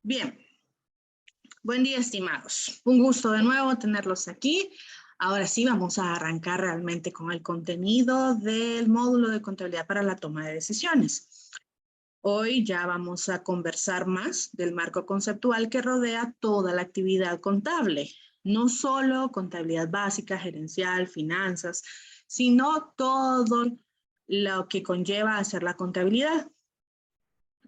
Bien, buen día, estimados. Un gusto de nuevo tenerlos aquí. Ahora sí vamos a arrancar realmente con el contenido del módulo de contabilidad para la toma de decisiones. Hoy ya vamos a conversar más del marco conceptual que rodea toda la actividad contable. No solo contabilidad básica, gerencial, finanzas, sino todo lo que conlleva hacer la contabilidad.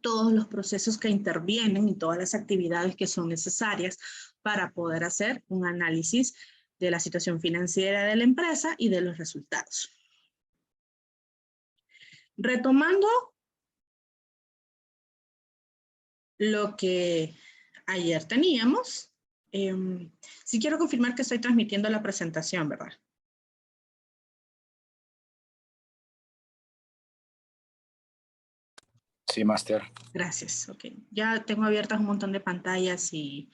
Todos los procesos que intervienen y todas las actividades que son necesarias para poder hacer un análisis de la situación financiera de la empresa y de los resultados. Retomando lo que ayer teníamos, sí quiero confirmar que estoy transmitiendo la presentación, ¿verdad? Sí, máster. Gracias, ok. Ya tengo abiertas un montón de pantallas y...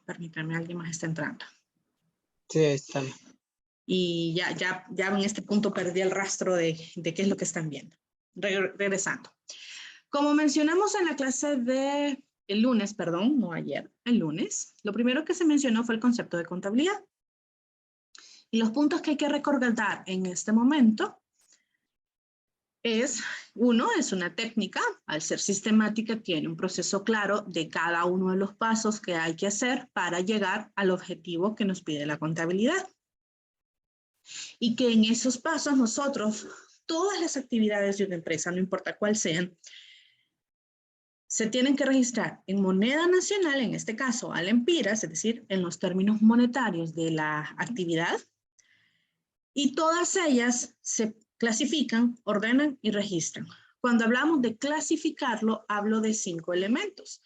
permítanme, alguien más está entrando. Sí, está. Y ya en este punto perdí el rastro de qué es lo que están viendo. Regresando. Como mencionamos en la clase de el lunes, perdón, no ayer, el lunes, lo primero que se mencionó fue el concepto de contabilidad. Y los puntos que hay que recordar en este momento es, uno, es una técnica, al ser sistemática tiene un proceso claro de cada uno de los pasos que hay que hacer para llegar al objetivo que nos pide la contabilidad. Y que en esos pasos nosotros, todas las actividades de una empresa, no importa cuál sean, se tienen que registrar en moneda nacional, en este caso al empiras, es decir, en los términos monetarios de la actividad, y todas ellas se clasifican, ordenan y registran. Cuando hablamos de clasificarlo, hablo de 5 elementos: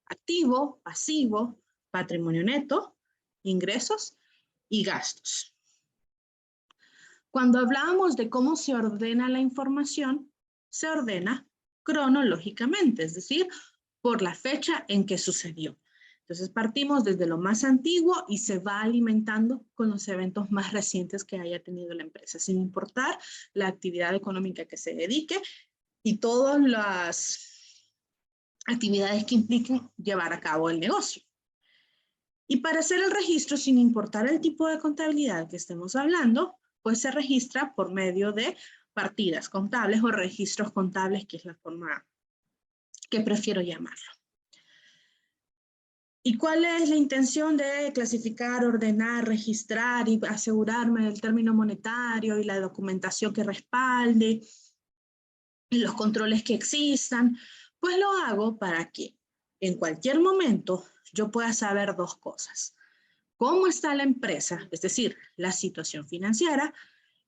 activo, pasivo, patrimonio neto, ingresos y gastos. Cuando hablamos de cómo se ordena la información, se ordena cronológicamente, es decir, por la fecha en que sucedió. Entonces partimos desde lo más antiguo y se va alimentando con los eventos más recientes que haya tenido la empresa, sin importar la actividad económica que se dedique y todas las actividades que impliquen llevar a cabo el negocio. Y para hacer el registro, sin importar el tipo de contabilidad que estemos hablando, pues se registra por medio de partidas contables o registros contables, que es la forma que prefiero llamarlo. ¿Y cuál es la intención de clasificar, ordenar, registrar y asegurarme del término monetario y la documentación que respalde y los controles que existan? Pues lo hago para que en cualquier momento yo pueda saber dos cosas: cómo está la empresa, es decir, la situación financiera,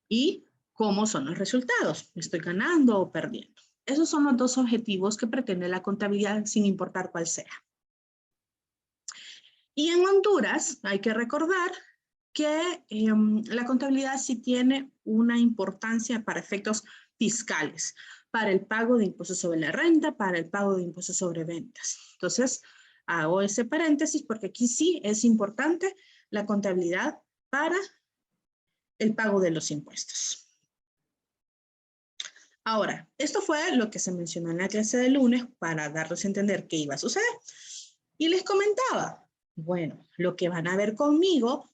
y cómo son los resultados, ¿estoy ganando o perdiendo? Esos son los dos objetivos que pretende la contabilidad, sin importar cuál sea. Y en Honduras hay que recordar que la contabilidad sí tiene una importancia para efectos fiscales, para el pago de impuestos sobre la renta, para el pago de impuestos sobre ventas. Entonces, hago ese paréntesis porque aquí sí es importante la contabilidad para el pago de los impuestos. Ahora, esto fue lo que se mencionó en la clase de lunes para darles a entender qué iba a suceder. Y les comentaba, bueno, lo que van a ver conmigo,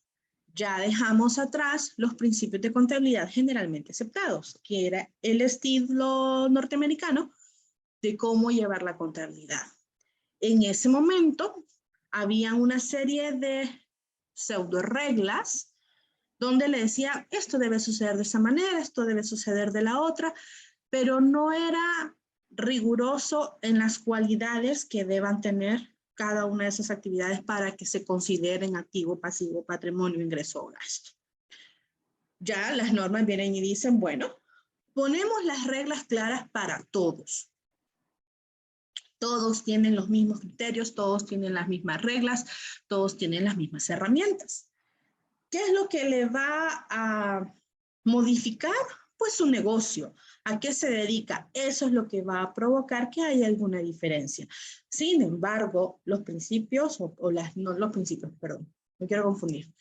ya dejamos atrás los principios de contabilidad generalmente aceptados, que era el estilo norteamericano de cómo llevar la contabilidad. En ese momento, había una serie de pseudo reglas donde le decía, esto debe suceder de esa manera, esto debe suceder de la otra, pero no era riguroso en las cualidades que deban tener cada una de esas actividades para que se consideren activo, pasivo, patrimonio, ingreso o gasto. Ya las normas vienen y dicen, bueno, ponemos las reglas claras para todos. Todos tienen los mismos criterios, todos tienen las mismas reglas, todos tienen las mismas herramientas. ¿Qué es lo que le va a modificar? Pues su negocio. ¿A qué se dedica? Eso es lo que va a provocar que haya alguna diferencia. Sin embargo, los principios, no los principios, perdón, no quiero confundir.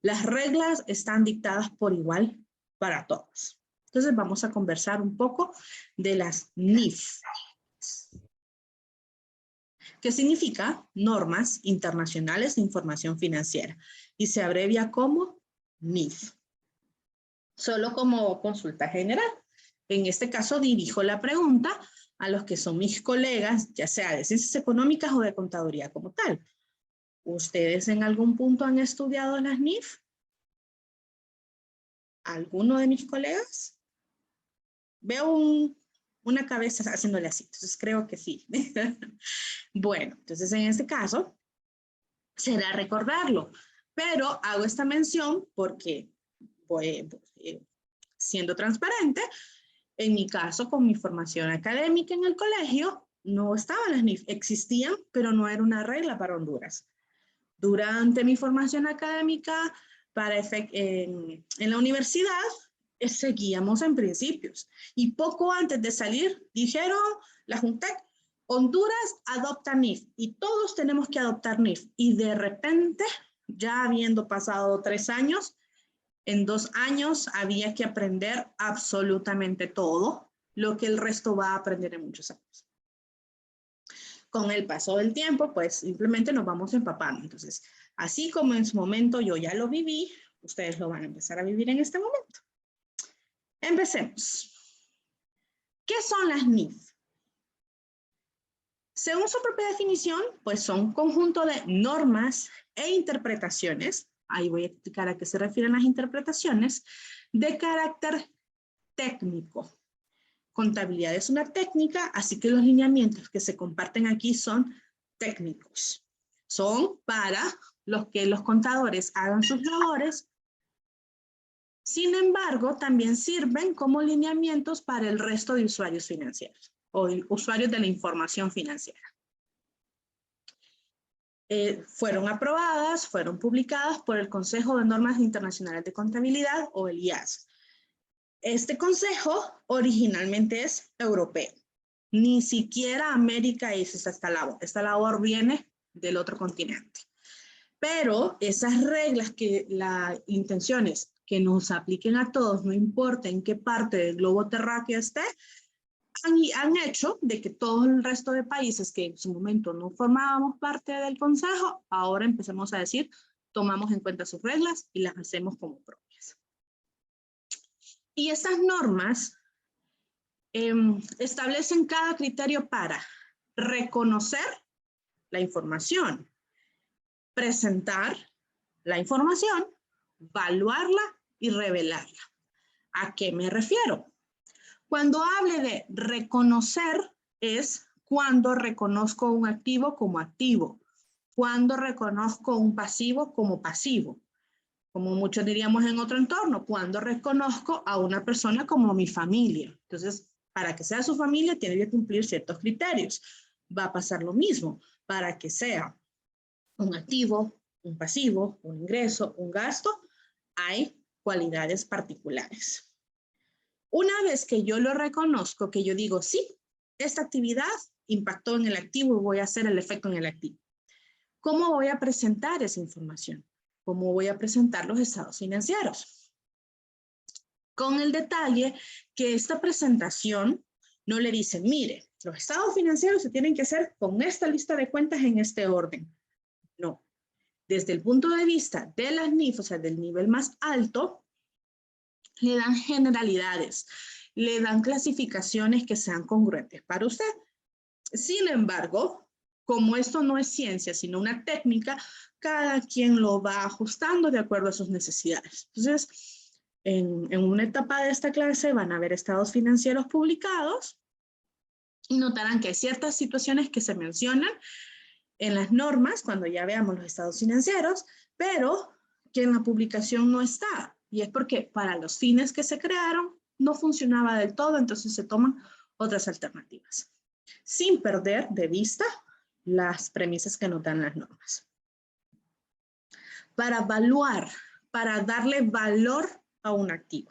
Las reglas están dictadas por igual para todos. Entonces vamos a conversar un poco de las NIF. que significa Normas Internacionales de Información Financiera y se abrevia como NIF. Solo como consulta general. En este caso dirijo la pregunta a los que son mis colegas, ya sea de ciencias económicas o de contaduría como tal. ¿Ustedes en algún punto han estudiado las NIF? ¿Alguno de mis colegas? Veo una cabeza haciéndole así, entonces creo que sí. Bueno, entonces en este caso será recordarlo, pero hago esta mención porque voy siendo transparente. En mi caso, con mi formación académica en el colegio, no estaban las NIF, existían, pero no era una regla para Honduras. Durante mi formación académica en la universidad, seguíamos en principios. Y poco antes de salir, dijeron la Juntec, Honduras adopta NIF y todos tenemos que adoptar NIF. Y de repente, ya habiendo pasado 3 años, en 2 años había que aprender absolutamente todo, lo que el resto va a aprender en muchos años. Con el paso del tiempo, pues simplemente nos vamos empapando. Entonces, así como en su momento yo ya lo viví, ustedes lo van a empezar a vivir en este momento. Empecemos. ¿Qué son las NIF? Según su propia definición, pues son un conjunto de normas e interpretaciones, ahí voy a explicar a qué se refieren las interpretaciones, de carácter técnico. Contabilidad es una técnica, así que los lineamientos que se comparten aquí son técnicos. Son para los que los contadores hagan sus labores. Sin embargo, también sirven como lineamientos para el resto de usuarios financieros o usuarios de la información financiera. Fueron aprobadas, fueron publicadas por el Consejo de Normas Internacionales de Contabilidad o el IAS. Este consejo originalmente es europeo. Ni siquiera América hizo esta labor. Esta labor viene del otro continente. Pero esas reglas que la intención es que nos apliquen a todos, no importa en qué parte del globo terráqueo esté, han hecho de que todo el resto de países que en su momento no formábamos parte del consejo, ahora empecemos a decir, tomamos en cuenta sus reglas y las hacemos como propias. Y estas normas establecen cada criterio para reconocer la información, presentar la información, evaluarla y revelarla. ¿A qué me refiero? Cuando hable de reconocer es cuando reconozco un activo como activo, cuando reconozco un pasivo como pasivo, como muchos diríamos en otro entorno, cuando reconozco a una persona como mi familia. Entonces, para que sea su familia tiene que cumplir ciertos criterios. Va a pasar lo mismo, para que sea un activo, un pasivo, un ingreso, un gasto, hay cualidades particulares. Una vez que yo lo reconozco, que yo digo, sí, esta actividad impactó en el activo y voy a hacer el efecto en el activo. ¿Cómo voy a presentar esa información? ¿Cómo voy a presentar los estados financieros? Con el detalle que esta presentación no le dice, mire, los estados financieros se tienen que hacer con esta lista de cuentas en este orden. No. Desde el punto de vista de las NIF, o sea, del nivel más alto, le dan generalidades, le dan clasificaciones que sean congruentes para usted. Sin embargo, como esto no es ciencia, sino una técnica, cada quien lo va ajustando de acuerdo a sus necesidades. Entonces, en una etapa de esta clase van a haber estados financieros publicados y notarán que hay ciertas situaciones que se mencionan en las normas cuando ya veamos los estados financieros, pero que en la publicación no está. Y es porque para los fines que se crearon no funcionaba del todo, entonces se toman otras alternativas, sin perder de vista las premisas que nos dan las normas. Para evaluar, para darle valor a un activo.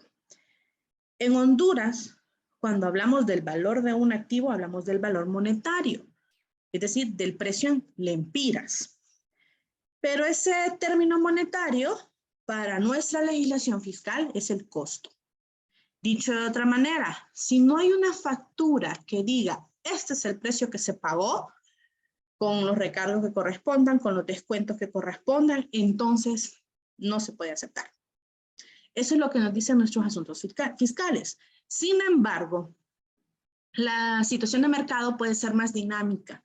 En Honduras, cuando hablamos del valor de un activo, hablamos del valor monetario, es decir, del precio en lempiras. Pero ese término monetario, para nuestra legislación fiscal, es el costo. Dicho de otra manera, si no hay una factura que diga, este es el precio que se pagó, con los recargos que correspondan, con los descuentos que correspondan, entonces no se puede aceptar. Eso es lo que nos dicen nuestros asuntos fiscales. Sin embargo, la situación de mercado puede ser más dinámica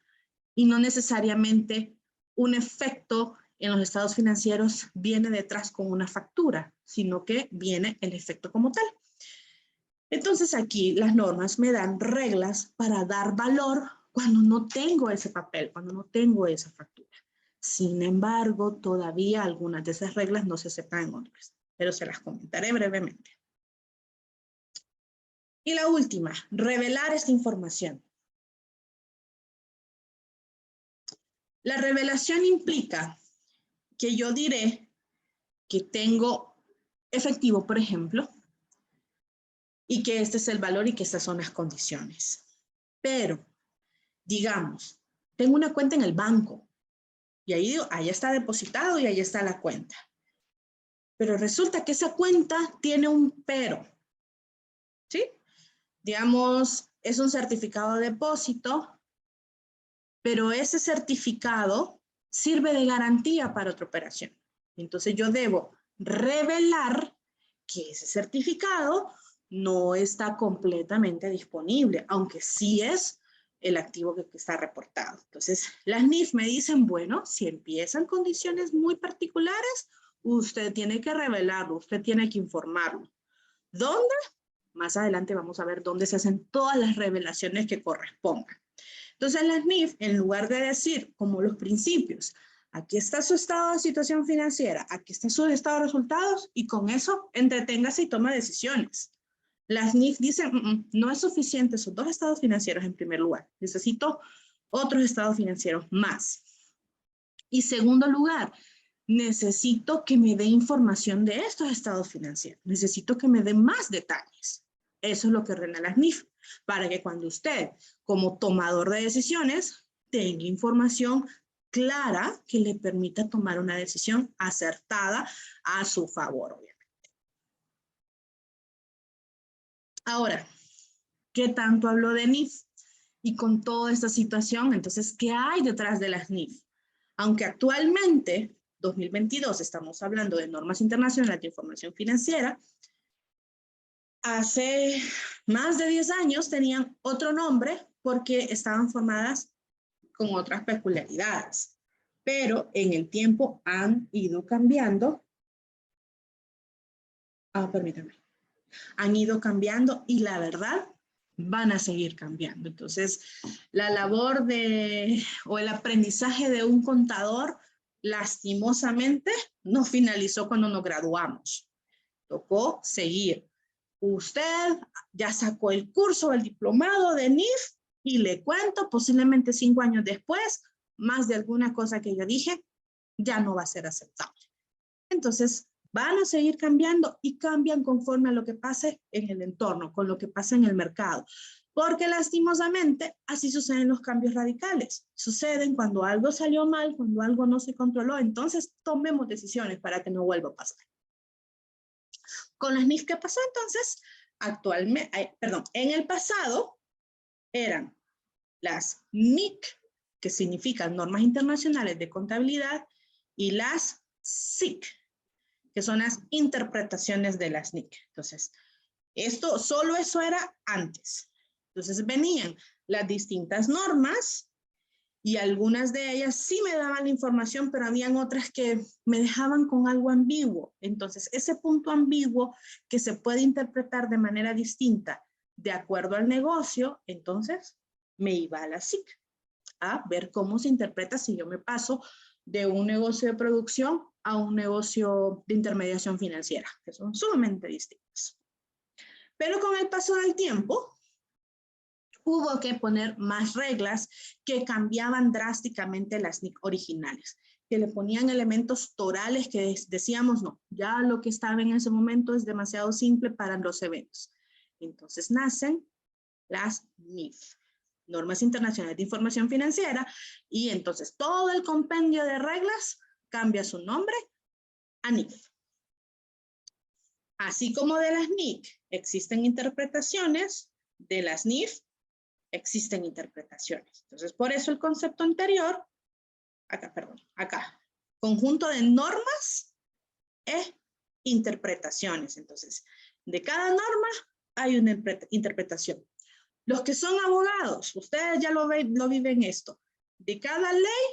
y no necesariamente un efecto en los estados financieros viene detrás con una factura, sino que viene el efecto como tal. Entonces aquí las normas me dan reglas para dar valor cuando no tengo ese papel, cuando no tengo esa factura. Sin embargo, todavía algunas de esas reglas no se aceptan en otras, pero se las comentaré brevemente. Y la última, revelar esta información. La revelación implica que yo diré que tengo efectivo, por ejemplo, y que este es el valor y que estas son las condiciones. Pero, digamos, tengo una cuenta en el banco y ahí digo, ahí está depositado y ahí está la cuenta. Pero resulta que esa cuenta tiene un pero, ¿sí? Digamos, es un certificado de depósito, pero ese certificado sirve de garantía para otra operación. Entonces yo debo revelar que ese certificado no está completamente disponible, aunque sí es el activo que está reportado. Entonces, las NIF me dicen, bueno, si empiezan condiciones muy particulares, usted tiene que revelarlo, usted tiene que informarlo. ¿Dónde? Más adelante vamos a ver dónde se hacen todas las revelaciones que correspondan. Entonces, las NIF, en lugar de decir, como los principios, aquí está su estado de situación financiera, aquí está su estado de resultados, y con eso entreténgase y toma decisiones. Las NIF dicen, no es suficiente esos 2 estados financieros en primer lugar. Necesito otros estados financieros más. Y segundo lugar, necesito que me dé información de estos estados financieros. Necesito que me dé más detalles. Eso es lo que ordena las NIF, para que cuando usted, como tomador de decisiones, tenga información clara que le permita tomar una decisión acertada a su favor, obviamente. Ahora, ¿qué tanto hablo de NIF? Y con toda esta situación, entonces, ¿qué hay detrás de las NIF? Aunque actualmente, 2022, estamos hablando de normas internacionales de información financiera, hace más de 10 años tenían otro nombre porque estaban formadas con otras peculiaridades. Pero en el tiempo han ido cambiando. Permítanme. Han ido cambiando y la verdad van a seguir cambiando. Entonces, la labor o el aprendizaje de un contador, lastimosamente, no finalizó cuando nos graduamos. Tocó seguir. Usted ya sacó el curso, el diplomado de NIF y le cuento, posiblemente 5 años después, más de alguna cosa que yo dije, ya no va a ser aceptable. Entonces, van a seguir cambiando y cambian conforme a lo que pase en el entorno, con lo que pasa en el mercado. Porque lastimosamente así suceden los cambios radicales. Suceden cuando algo salió mal, cuando algo no se controló. Entonces tomemos decisiones para que no vuelva a pasar. Con las NIF, ¿qué pasó entonces? Actualmente, en el pasado eran las NIC, que significan Normas Internacionales de Contabilidad, y las SIC, que son las interpretaciones de las NIC. Entonces, solo eso era antes. Entonces venían las distintas normas y algunas de ellas sí me daban la información, pero habían otras que me dejaban con algo ambiguo. Entonces, ese punto ambiguo que se puede interpretar de manera distinta de acuerdo al negocio, entonces me iba a la SIC a ver cómo se interpreta si yo me paso de un negocio de producción a un negocio de intermediación financiera, que son sumamente distintos. Pero con el paso del tiempo, hubo que poner más reglas que cambiaban drásticamente las NIC originales, que le ponían elementos torales que decíamos, no, ya lo que estaba en ese momento es demasiado simple para los eventos. Entonces nacen las NIF, Normas Internacionales de Información Financiera, y entonces todo el compendio de reglas cambia su nombre a NIF. Así como de las NIC existen interpretaciones, de las NIF existen interpretaciones. Entonces, por eso el concepto anterior, acá, conjunto de normas e interpretaciones. Entonces, de cada norma hay una interpretación. Los que son abogados, ustedes ya lo viven esto. De cada ley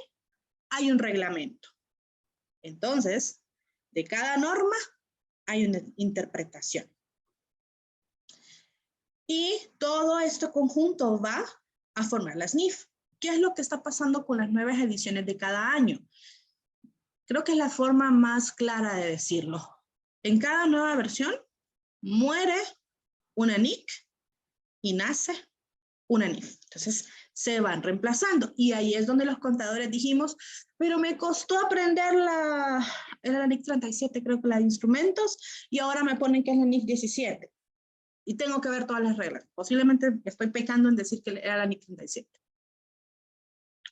hay un reglamento. Entonces, de cada norma hay una interpretación. Y todo este conjunto va a formar las NIF. ¿Qué es lo que está pasando con las nuevas ediciones de cada año? Creo que es la forma más clara de decirlo. En cada nueva versión muere una NIC y nace una NIF. Entonces se van reemplazando. Y ahí es donde los contadores dijimos, pero me costó aprender era la NIC 37, creo que la de instrumentos, y ahora me ponen que es la NIC 17. Y tengo que ver todas las reglas. Posiblemente estoy pecando en decir que era la NIC 37.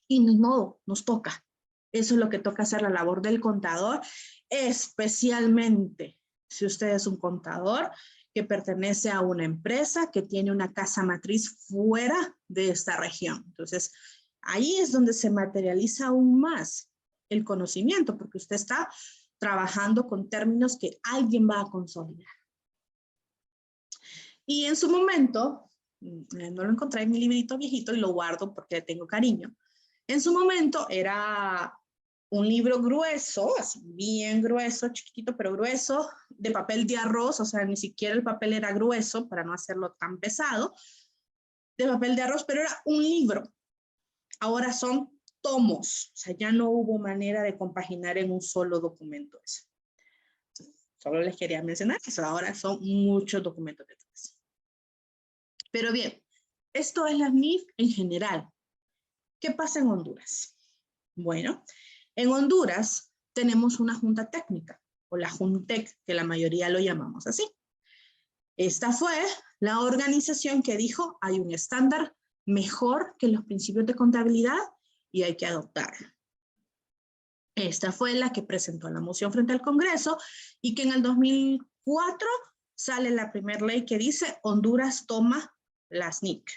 Y ni modo, nos toca. Eso es lo que toca hacer la labor del contador, especialmente si usted es un contador que pertenece a una empresa que tiene una casa matriz fuera de esta región. Entonces, ahí es donde se materializa aún más el conocimiento, porque usted está trabajando con términos que alguien va a consolidar. Y en su momento, no lo encontré en mi librito viejito y lo guardo porque le tengo cariño. En su momento era un libro grueso, así bien grueso, chiquitito pero grueso, de papel de arroz, o sea, ni siquiera el papel era grueso para no hacerlo tan pesado, de papel de arroz, pero era un libro. Ahora son tomos, o sea, ya no hubo manera de compaginar en un solo documento eso. Solo les quería mencionar eso, ahora son muchos documentos detrás. Pero bien, esto es la NIF en general. ¿Qué pasa en Honduras? Bueno, en Honduras tenemos una junta técnica, o la JUNTEC, que la mayoría lo llamamos así. Esta fue la organización que dijo, hay un estándar mejor que los principios de contabilidad y hay que adoptarlo. Esta fue la que presentó la moción frente al Congreso y que en el 2004 sale la primera ley que dice Honduras toma las NIC.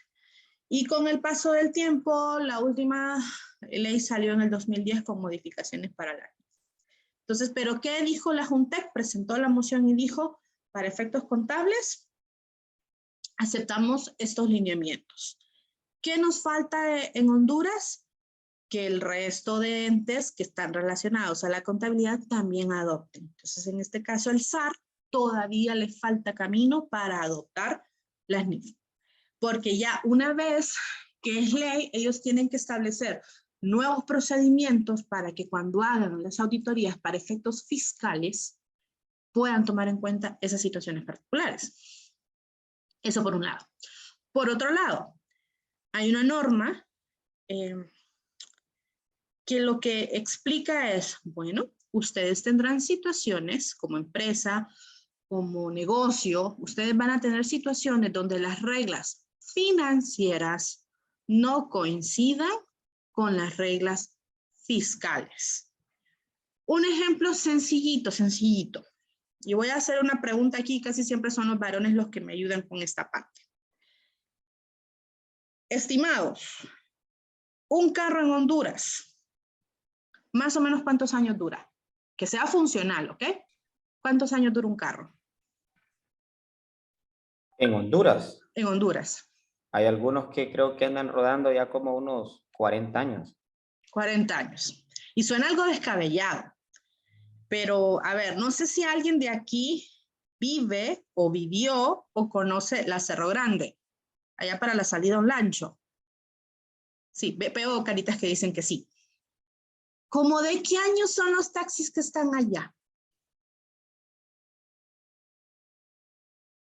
Y con el paso del tiempo, la última ley salió en el 2010 con modificaciones para la NIC. Entonces, ¿pero qué dijo la JUNTEC? Presentó la moción y dijo, para efectos contables, aceptamos estos lineamientos. ¿Qué nos falta en Honduras? Que el resto de entes que están relacionados a la contabilidad también adopten. Entonces, en este caso, el SAR todavía le falta camino para adoptar las NIF. Porque ya una vez que es ley, ellos tienen que establecer nuevos procedimientos para que cuando hagan las auditorías para efectos fiscales puedan tomar en cuenta esas situaciones particulares. Eso por un lado. Por otro lado, hay una norma que lo que explica es, bueno, ustedes tendrán situaciones como empresa, como negocio, ustedes van a tener situaciones donde las reglas financieras no coincidan con las reglas fiscales. Un ejemplo sencillito. Y voy a hacer una pregunta aquí, casi siempre son los varones los que me ayudan con esta parte. Estimados, un carro en Honduras, más o menos ¿cuántos años dura? Que sea funcional, ¿ok? ¿Cuántos años dura un carro? En Honduras. En Honduras. Hay algunos que creo que andan rodando ya como unos 40 años. 40 años. Y suena algo descabellado. Pero, a ver, no sé si alguien de aquí vive o vivió o conoce la Cerro Grande, allá para la salida a un lancho. Sí, veo caritas que dicen que sí. ¿Cómo de qué años son los taxis que están allá?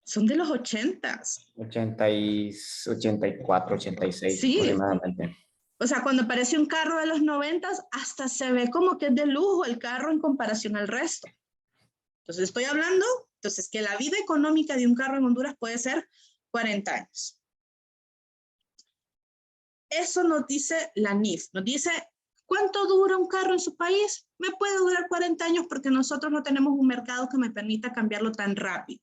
Son de los 80s. 84, 86 sí. Aproximadamente. O sea, cuando aparece un carro de los 90s, hasta se ve como que es de lujo el carro en comparación al resto. Entonces, estoy hablando, que la vida económica de un carro en Honduras puede ser 40 años. Eso nos dice la NIF, nos dice, ¿cuánto dura un carro en su país? Me puede durar 40 años porque nosotros no tenemos un mercado que me permita cambiarlo tan rápido.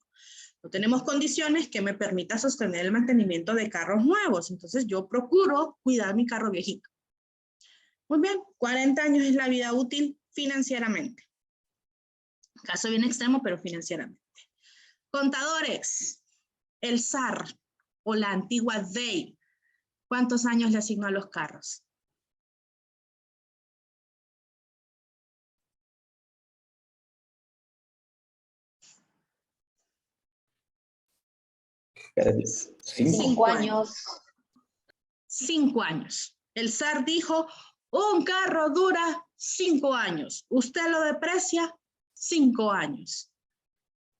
No tenemos condiciones que me permitan sostener el mantenimiento de carros nuevos. Entonces yo procuro cuidar mi carro viejito. Muy bien, 40 años es la vida útil financieramente. Caso bien extremo, pero financieramente. Contadores, el SAR o la antigua DEI, ¿cuántos años le asignó a los carros? Cinco. 5 años. 5 años. El SAR dijo, un carro dura 5 años. Usted lo deprecia 5 años.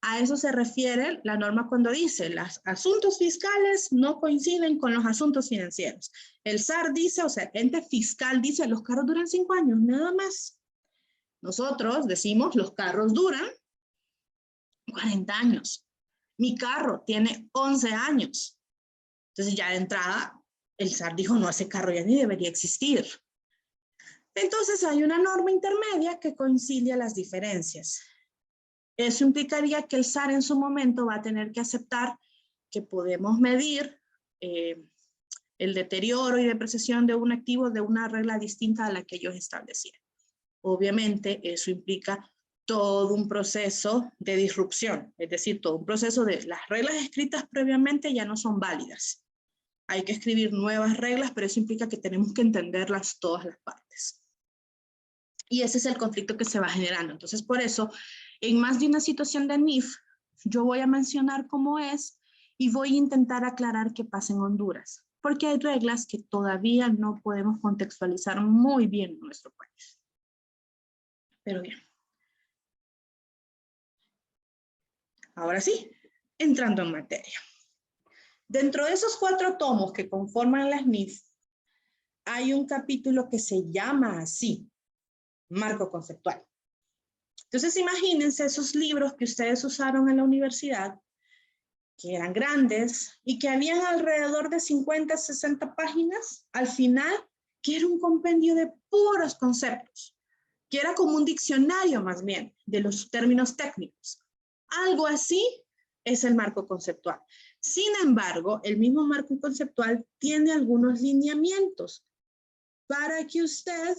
A eso se refiere la norma cuando dice, los asuntos fiscales no coinciden con los asuntos financieros. El SAR dice, o sea, el ente fiscal dice, los carros duran 5 años, nada más. Nosotros decimos, los carros duran 40 años. Mi carro tiene 11 años. Entonces ya de entrada, el SAR dijo, no, ese carro ya ni debería existir. Entonces hay una norma intermedia que concilia las diferencias. Eso implicaría que el SAR en su momento va a tener que aceptar que podemos medir el deterioro y depreciación de un activo de una regla distinta a la que ellos establecieron. Obviamente eso implica todo un proceso de disrupción, es decir, todo un proceso de las reglas escritas previamente ya no son válidas. Hay que escribir nuevas reglas, pero eso implica que tenemos que entenderlas todas las partes. Y ese es el conflicto que se va generando. Entonces, por eso, en más de una situación de NIF, yo voy a mencionar cómo es y voy a intentar aclarar qué pasa en Honduras, porque hay reglas que todavía no podemos contextualizar muy bien en nuestro país. Pero bien. Ahora sí, entrando en materia. Dentro de esos 4 tomos que conforman las NIF, hay un capítulo que se llama así, marco conceptual. Entonces imagínense esos libros que ustedes usaron en la universidad, que eran grandes y que habían alrededor de 50, 60 páginas, al final, que era un compendio de puros conceptos, que era como un diccionario más bien de los términos técnicos. Algo así es el marco conceptual. Sin embargo, el mismo marco conceptual tiene algunos lineamientos para que usted,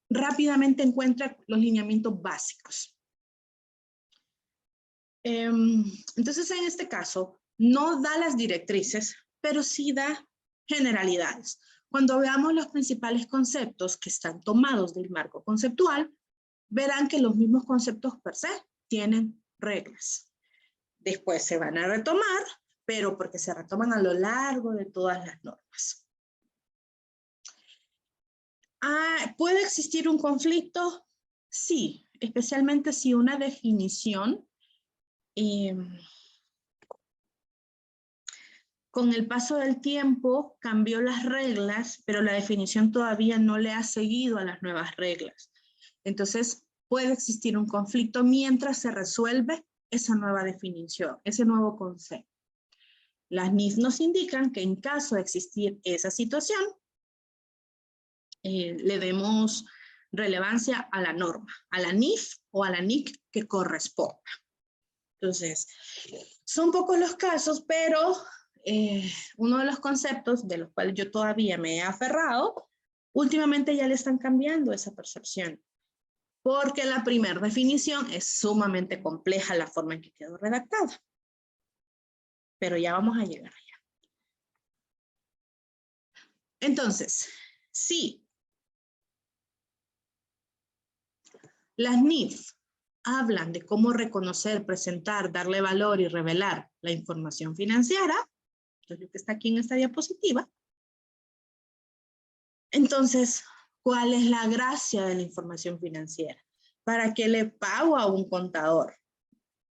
rápidamente encuentre los lineamientos básicos. Entonces, en este caso, no da las directrices, pero sí da generalidades. Cuando veamos los principales conceptos que están tomados del marco conceptual, verán que los mismos conceptos per se tienen reglas. Después se van a retomar, pero porque se retoman a lo largo de todas las normas. ¿Puede existir un conflicto? Sí, especialmente si una definición con el paso del tiempo cambió las reglas, pero la definición todavía no le ha seguido a las nuevas reglas. Entonces, puede existir un conflicto mientras se resuelve esa nueva definición, ese nuevo concepto. Las NIF nos indican que en caso de existir esa situación, le demos relevancia a la norma, a la NIF o a la NIC que corresponda. Entonces, son pocos los casos, pero uno de los conceptos de los cuales yo todavía me he aferrado, últimamente ya le están cambiando esa percepción. Porque la primera definición es sumamente compleja la forma en que quedó redactada. Pero ya vamos a llegar allá. Entonces, sí, las NIF hablan de cómo reconocer, presentar, darle valor y revelar la información financiera, que es lo que está aquí en esta diapositiva. Entonces, ¿cuál es la gracia de la información financiera? ¿Para qué le pago a un contador?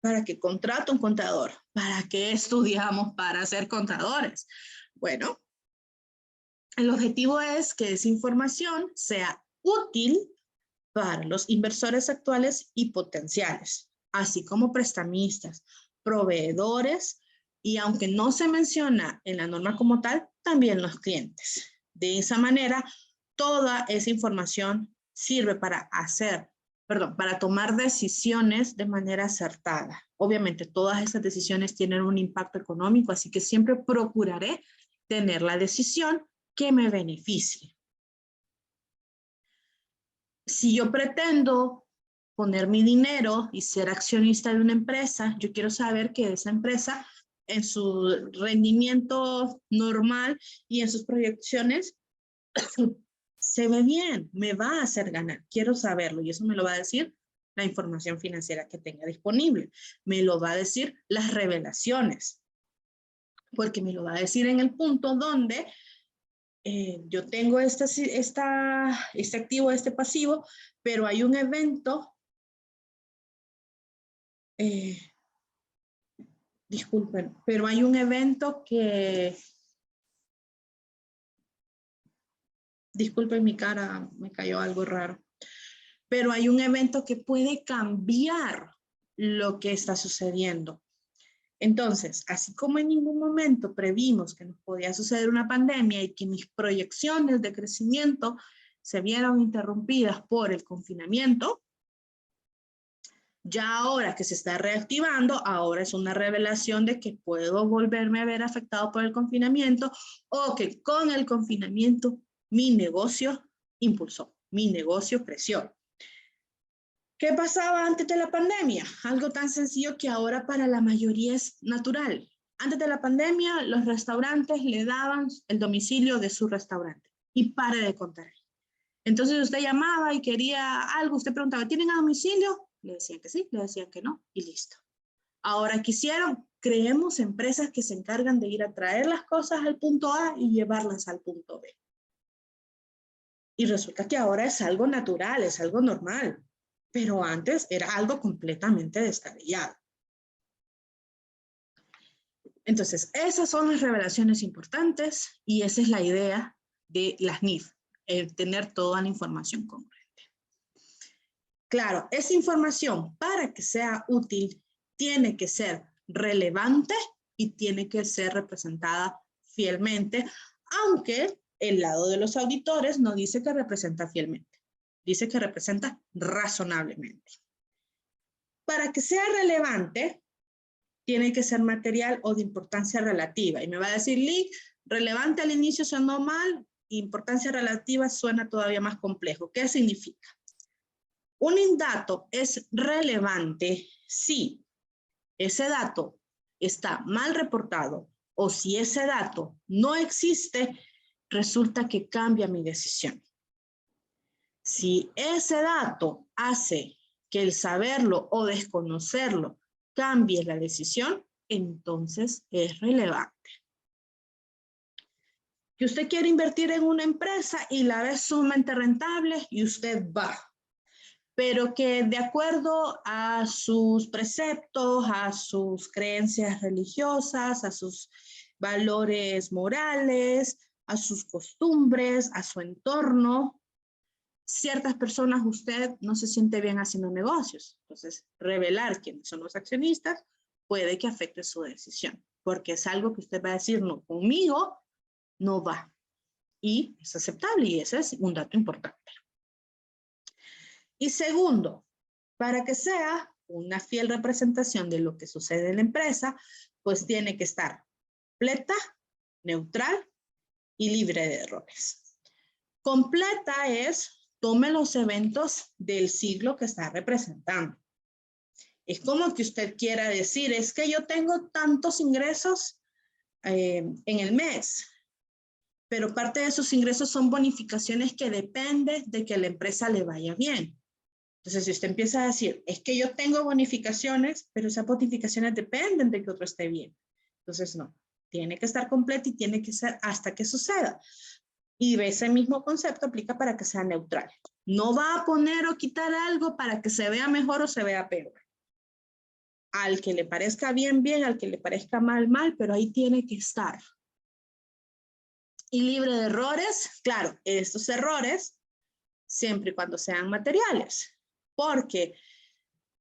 ¿Para qué contrato un contador? ¿Para qué estudiamos para ser contadores? Bueno, el objetivo es que esa información sea útil para los inversores actuales y potenciales, así como prestamistas, proveedores y aunque no se menciona en la norma como tal, también los clientes. De esa manera, toda esa información sirve para hacer para tomar decisiones de manera acertada. Obviamente, todas esas decisiones tienen un impacto económico, así que siempre procuraré tener la decisión que me beneficie. Si yo pretendo poner mi dinero y ser accionista de una empresa, yo quiero saber que esa empresa, en su rendimiento normal y en sus proyecciones, se ve bien, me va a hacer ganar. Quiero saberlo y eso me lo va a decir la información financiera que tenga disponible. Me lo va a decir las revelaciones, porque me lo va a decir en el punto donde yo tengo este activo, este pasivo, pero hay un evento, disculpen, pero hay un evento que, disculpen mi cara, me cayó algo raro, pero hay un evento que puede cambiar lo que está sucediendo. Entonces, así como en ningún momento previmos que nos podía suceder una pandemia y que mis proyecciones de crecimiento se vieron interrumpidas por el confinamiento, ya ahora que se está reactivando, ahora es una revelación de que puedo volverme a ver afectado por el confinamiento o que con el confinamiento mi negocio impulsó, mi negocio creció. ¿Qué pasaba antes de la pandemia? Algo tan sencillo que ahora para la mayoría es natural. Antes de la pandemia, los restaurantes le daban el domicilio de su restaurante. Y pare de contar. Entonces usted llamaba y quería algo, usted preguntaba, ¿tienen a domicilio? Le decían que sí, le decían que no, y listo. Ahora quisieron, creemos empresas que se encargan de ir a traer las cosas al punto A y llevarlas al punto B. Y resulta que ahora es algo natural, es algo normal. Pero antes era algo completamente descabellado. Entonces, esas son las revelaciones importantes y esa es la idea de las NIF, tener toda la información congruente. Claro, esa información para que sea útil tiene que ser relevante y tiene que ser representada fielmente, aunque el lado de los auditores no dice que representa fielmente. Dice que representa razonablemente. Para que sea relevante, tiene que ser material o de importancia relativa. Y me va a decir, Lee, relevante al inicio sonó mal, importancia relativa suena todavía más complejo. ¿Qué significa? Un dato es relevante si ese dato está mal reportado o si ese dato no existe, resulta que cambia mi decisión. Si ese dato hace que el saberlo o desconocerlo cambie la decisión, entonces es relevante. Que usted quiere invertir en una empresa y la ve sumamente rentable y usted va. Pero que de acuerdo a sus preceptos, a sus creencias religiosas, a sus valores morales, a sus costumbres, a su entorno, ciertas personas usted no se siente bien haciendo negocios. Entonces, revelar quiénes son los accionistas puede que afecte su decisión, porque es algo que usted va a decir, no, conmigo no va. Y es aceptable y ese es un dato importante. Y segundo, para que sea una fiel representación de lo que sucede en la empresa, pues tiene que estar completa, neutral y libre de errores. Completa es tome los eventos del siglo que está representando. Es como que usted quiera decir, es que yo tengo tantos ingresos en el mes, pero parte de esos ingresos son bonificaciones que dependen de que la empresa le vaya bien. Entonces, si usted empieza a decir, es que yo tengo bonificaciones, pero esas bonificaciones dependen de que otro esté bien. Entonces, no, tiene que estar completo y tiene que ser hasta que suceda. Y ese mismo concepto aplica para que sea neutral. No va a poner o quitar algo para que se vea mejor o se vea peor. Al que le parezca bien, bien, al que le parezca mal, mal, pero ahí tiene que estar. Y libre de errores, claro, estos errores, siempre y cuando sean materiales. Porque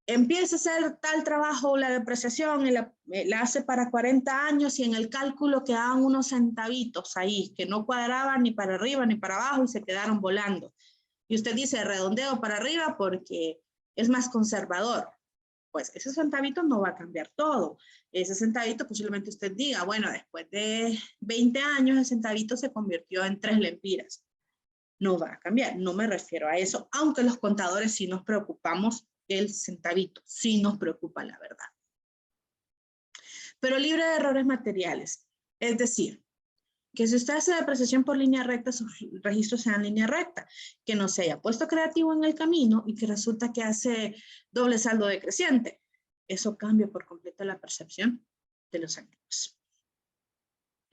empieza a hacer tal trabajo, la depreciación, la hace para 40 años y en el cálculo quedaban unos centavitos ahí, que no cuadraban ni para arriba ni para abajo y se quedaron volando. Y usted dice redondeo para arriba porque es más conservador. Pues ese centavito no va a cambiar todo. Ese centavito posiblemente usted diga, bueno, después de 20 años el centavito se convirtió en 3 lempiras. No va a cambiar, no me refiero a eso, aunque los contadores sí nos preocupamos del centavito, sí nos preocupa la verdad. Pero libre de errores materiales, es decir, que si usted hace depreciación por línea recta, sus registros sean línea recta, que no se haya puesto creativo en el camino y que resulta que hace doble saldo decreciente. Eso cambia por completo la percepción de los activos.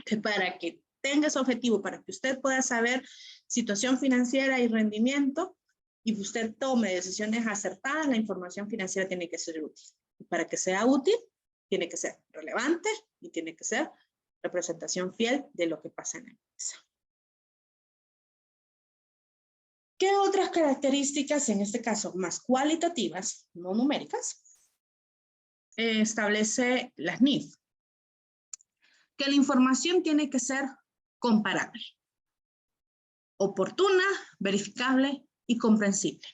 Que para que tenga ese objetivo, para que usted pueda saber situación financiera y rendimiento y usted tome decisiones acertadas, la información financiera tiene que ser útil. Y para que sea útil, tiene que ser relevante y tiene que ser representación fiel de lo que pasa en la empresa. ¿Qué otras características, en este caso más cualitativas, no numéricas, establece la SNIF? Que la información tiene que ser comparable, oportuna, verificable y comprensible.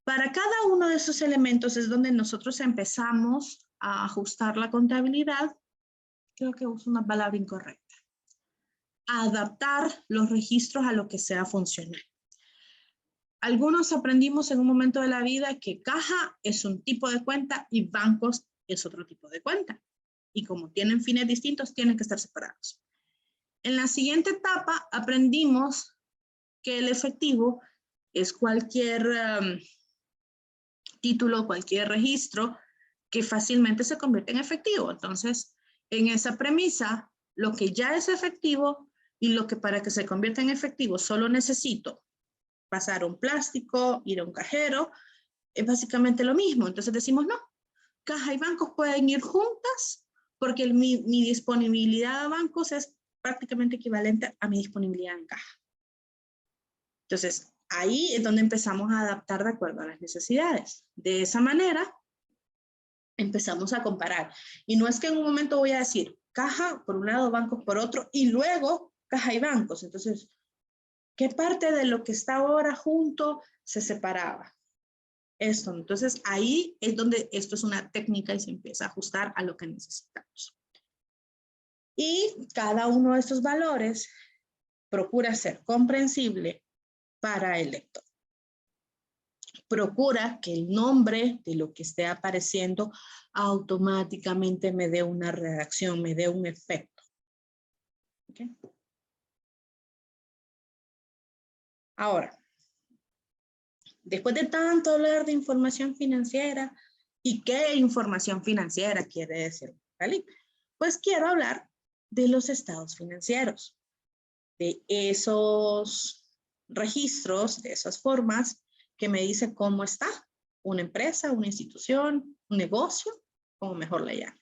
Para cada uno de esos elementos es donde nosotros empezamos a ajustar la contabilidad. Creo que uso una palabra incorrecta. Adaptar los registros a lo que sea funcional. Algunos aprendimos en un momento de la vida que caja es un tipo de cuenta y bancos es otro tipo de cuenta. Y como tienen fines distintos, tienen que estar separados. En la siguiente etapa aprendimos que el efectivo es cualquier título, cualquier registro que fácilmente se convierte en efectivo. Entonces, en esa premisa, lo que ya es efectivo y lo que para que se convierta en efectivo solo necesito pasar un plástico, ir a un cajero, es básicamente lo mismo. Entonces decimos, no, caja y bancos pueden ir juntas porque mi disponibilidad a bancos es prácticamente equivalente a mi disponibilidad en caja. Entonces, ahí es donde empezamos a adaptar de acuerdo a las necesidades. De esa manera, empezamos a comparar. Y no es que en un momento voy a decir caja por un lado, bancos por otro, y luego caja y bancos. Entonces, ¿qué parte de lo que está ahora junto se separaba? Esto. Entonces, ahí es donde esto es una técnica y se empieza a ajustar a lo que necesitamos. Y cada uno de estos valores procura ser comprensible para el lector. Procura que el nombre de lo que esté apareciendo automáticamente me dé una reacción, me dé un efecto. ¿Okay? Ahora, después de tanto hablar de información financiera, ¿y qué información financiera quiere decir? ¿Vale? Pues quiero hablar de los estados financieros, de esos registros, de esas formas que me dice cómo está una empresa, una institución, un negocio, como mejor le llame.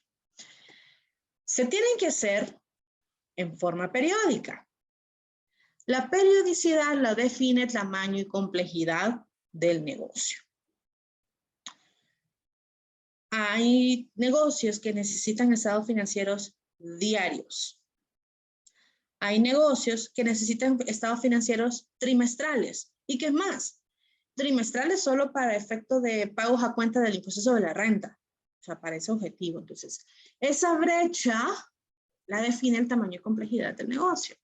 Se tienen que hacer en forma periódica. La periodicidad la define el tamaño y complejidad del negocio. Hay negocios que necesitan estados financieros diarios. Hay negocios que necesitan estados financieros trimestrales. ¿Y qué más? Trimestrales solo para efecto de pagos a cuenta del impuesto sobre la renta. O sea, para ese objetivo. Entonces, esa brecha la define el tamaño y complejidad del negocio.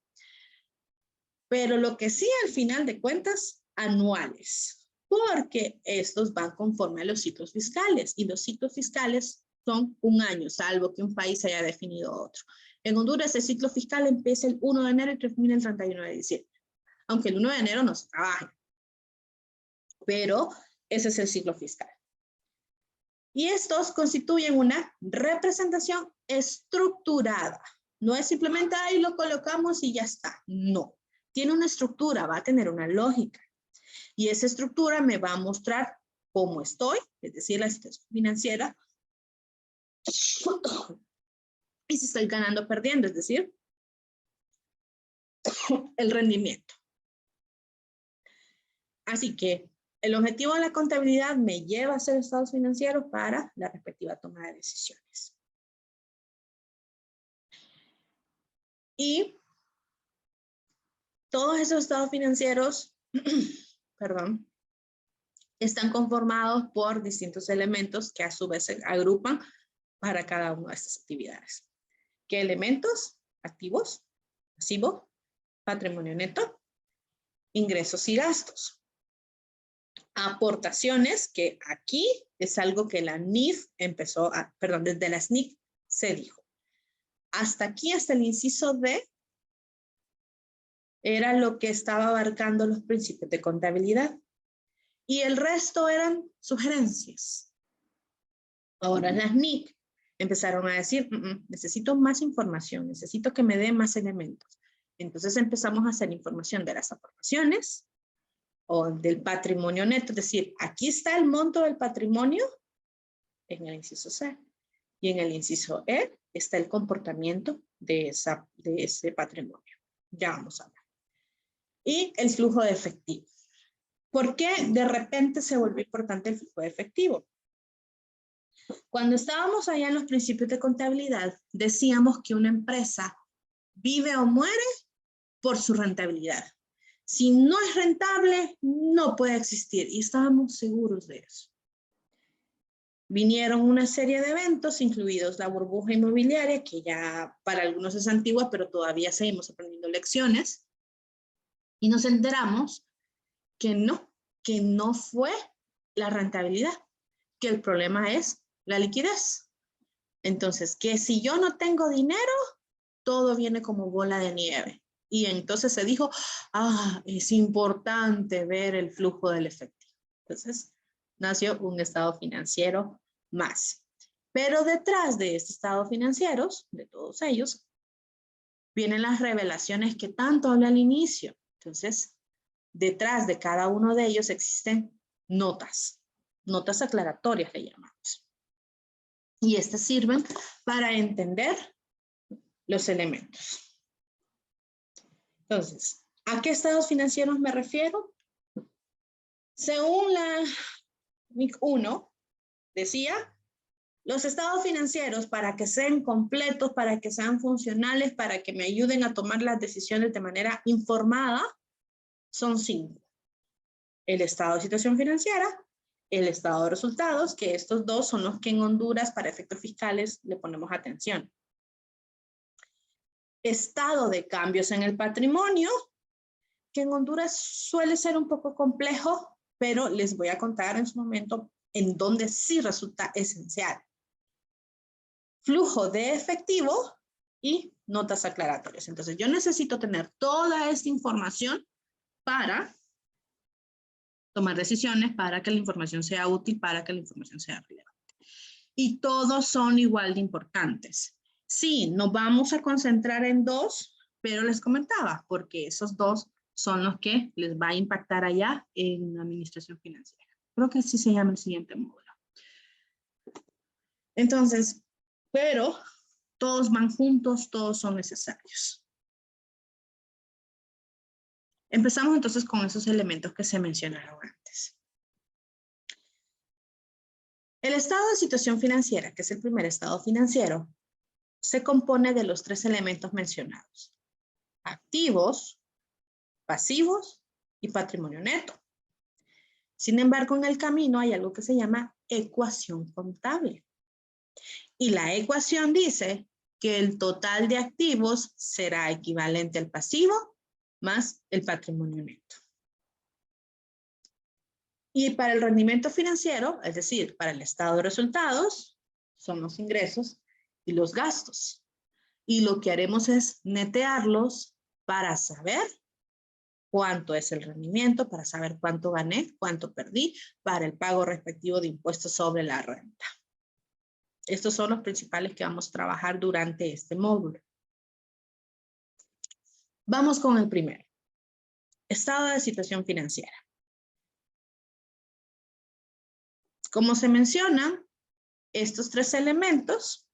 Pero lo que sí, al final de cuentas, anuales. Porque estos van conforme a los ciclos fiscales. Y los ciclos fiscales son un año, salvo que un país haya definido otro. En Honduras, el ciclo fiscal empieza el 1 de enero y termina el 31 de diciembre. Aunque el 1 de enero no se trabaja. Pero ese es el ciclo fiscal. Y estos constituyen una representación estructurada. No es simplemente ahí lo colocamos y ya está. No. Tiene una estructura, va a tener una lógica. Y esa estructura me va a mostrar cómo estoy, es decir, la situación financiera. Y si estoy ganando o perdiendo, es decir, el rendimiento. Así que el objetivo de la contabilidad me lleva a hacer estados financieros para la respectiva toma de decisiones. Y todos esos estados financieros, perdón, están conformados por distintos elementos que a su vez se agrupan para cada una de estas actividades. ¿Qué elementos? Activos, pasivos, patrimonio neto, ingresos y gastos. Aportaciones, que aquí es algo que la NIF empezó a, perdón, desde la SNIC se dijo. Hasta aquí, hasta el inciso D, era lo que estaba abarcando los principios de contabilidad. Y el resto eran sugerencias. Ahora las NIC empezaron a decir, necesito más información, necesito que me dé más elementos. Entonces empezamos a hacer información de las aportaciones o del patrimonio neto, es decir, aquí está el monto del patrimonio en el inciso C. Y en el inciso E está el comportamiento de ese patrimonio. Ya vamos a hablar. Y el flujo de efectivo. ¿Por qué de repente se volvió importante el flujo de efectivo? Cuando estábamos allá en los principios de contabilidad, decíamos que una empresa vive o muere por su rentabilidad. Si no es rentable, no puede existir. Y estábamos seguros de eso. Vinieron una serie de eventos, incluidos la burbuja inmobiliaria, que ya para algunos es antigua, pero todavía seguimos aprendiendo lecciones. Y nos enteramos que no fue la rentabilidad, que el problema es la liquidez. Entonces, que si yo no tengo dinero, todo viene como bola de nieve. Y entonces se dijo, es importante ver el flujo del efectivo. Entonces, nació un estado financiero más. Pero detrás de este estado financiero, de todos ellos, vienen las revelaciones que tanto hablé al inicio. Entonces, detrás de cada uno de ellos existen notas aclaratorias le llamamos. Y estas sirven para entender los elementos. Entonces, ¿a qué estados financieros me refiero? Según la NIC 1, decía, los estados financieros para que sean completos, para que sean funcionales, para que me ayuden a tomar las decisiones de manera informada, son 5. El estado de situación financiera, el estado de resultados, que estos dos son los que en Honduras para efectos fiscales le ponemos atención. Estado de cambios en el patrimonio, que en Honduras suele ser un poco complejo, pero les voy a contar en su momento en donde sí resulta esencial. Flujo de efectivo y notas aclaratorias. Entonces yo necesito tener toda esta información para tomar decisiones, para que la información sea útil, para que la información sea relevante. Y todos son igual de importantes. Sí, nos vamos a concentrar en 2, pero les comentaba, porque esos 2 son los que les va a impactar allá en administración financiera. Creo que así se llama el siguiente módulo. Entonces, pero todos van juntos, todos son necesarios. Empezamos entonces con esos elementos que se mencionaron antes. El estado de situación financiera, que es el primer estado financiero, se compone de los 3 elementos mencionados. Activos, pasivos y patrimonio neto. Sin embargo, en el camino hay algo que se llama ecuación contable. Y la ecuación dice que el total de activos será equivalente al pasivo más el patrimonio neto. Y para el rendimiento financiero, es decir, para el estado de resultados, son los ingresos y los gastos. Y lo que haremos es netearlos para saber cuánto es el rendimiento, para saber cuánto gané, cuánto perdí, para el pago respectivo de impuestos sobre la renta. Estos son los principales que vamos a trabajar durante este módulo. Vamos con el primero. Estado de situación financiera. Como se menciona, estos tres elementos,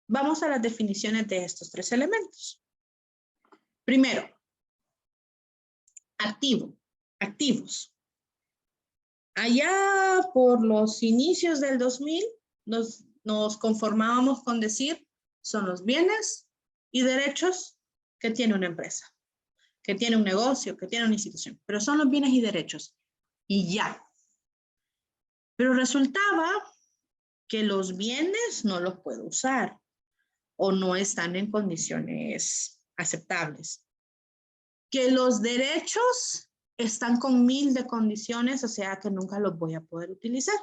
vamos a las definiciones de estos 3 elementos. Primero, activos. Allá por los inicios del 2000 nos conformábamos con decir son los bienes y derechos que tiene una empresa. que tiene un negocio, que tiene una institución, pero son los bienes y derechos. Y ya. Pero resultaba que los bienes no los puedo usar o no están en condiciones aceptables. Que los derechos están con 1000 de condiciones, o sea que nunca los voy a poder utilizar.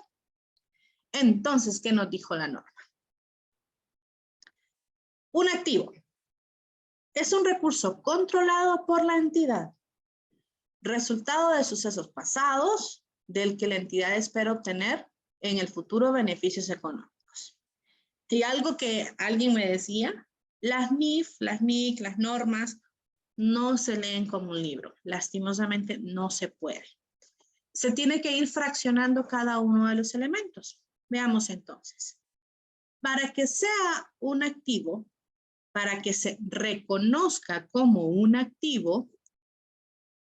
Entonces, ¿qué nos dijo la norma? Un activo es un recurso controlado por la entidad, resultado de sucesos pasados, del que la entidad espera obtener en el futuro beneficios económicos. Y algo que alguien me decía, las NIF, las NIC, las normas, no se leen como un libro. Lastimosamente no se puede. Se tiene que ir fraccionando cada uno de los elementos. Veamos entonces. Para que sea un activo, para que se reconozca como un activo,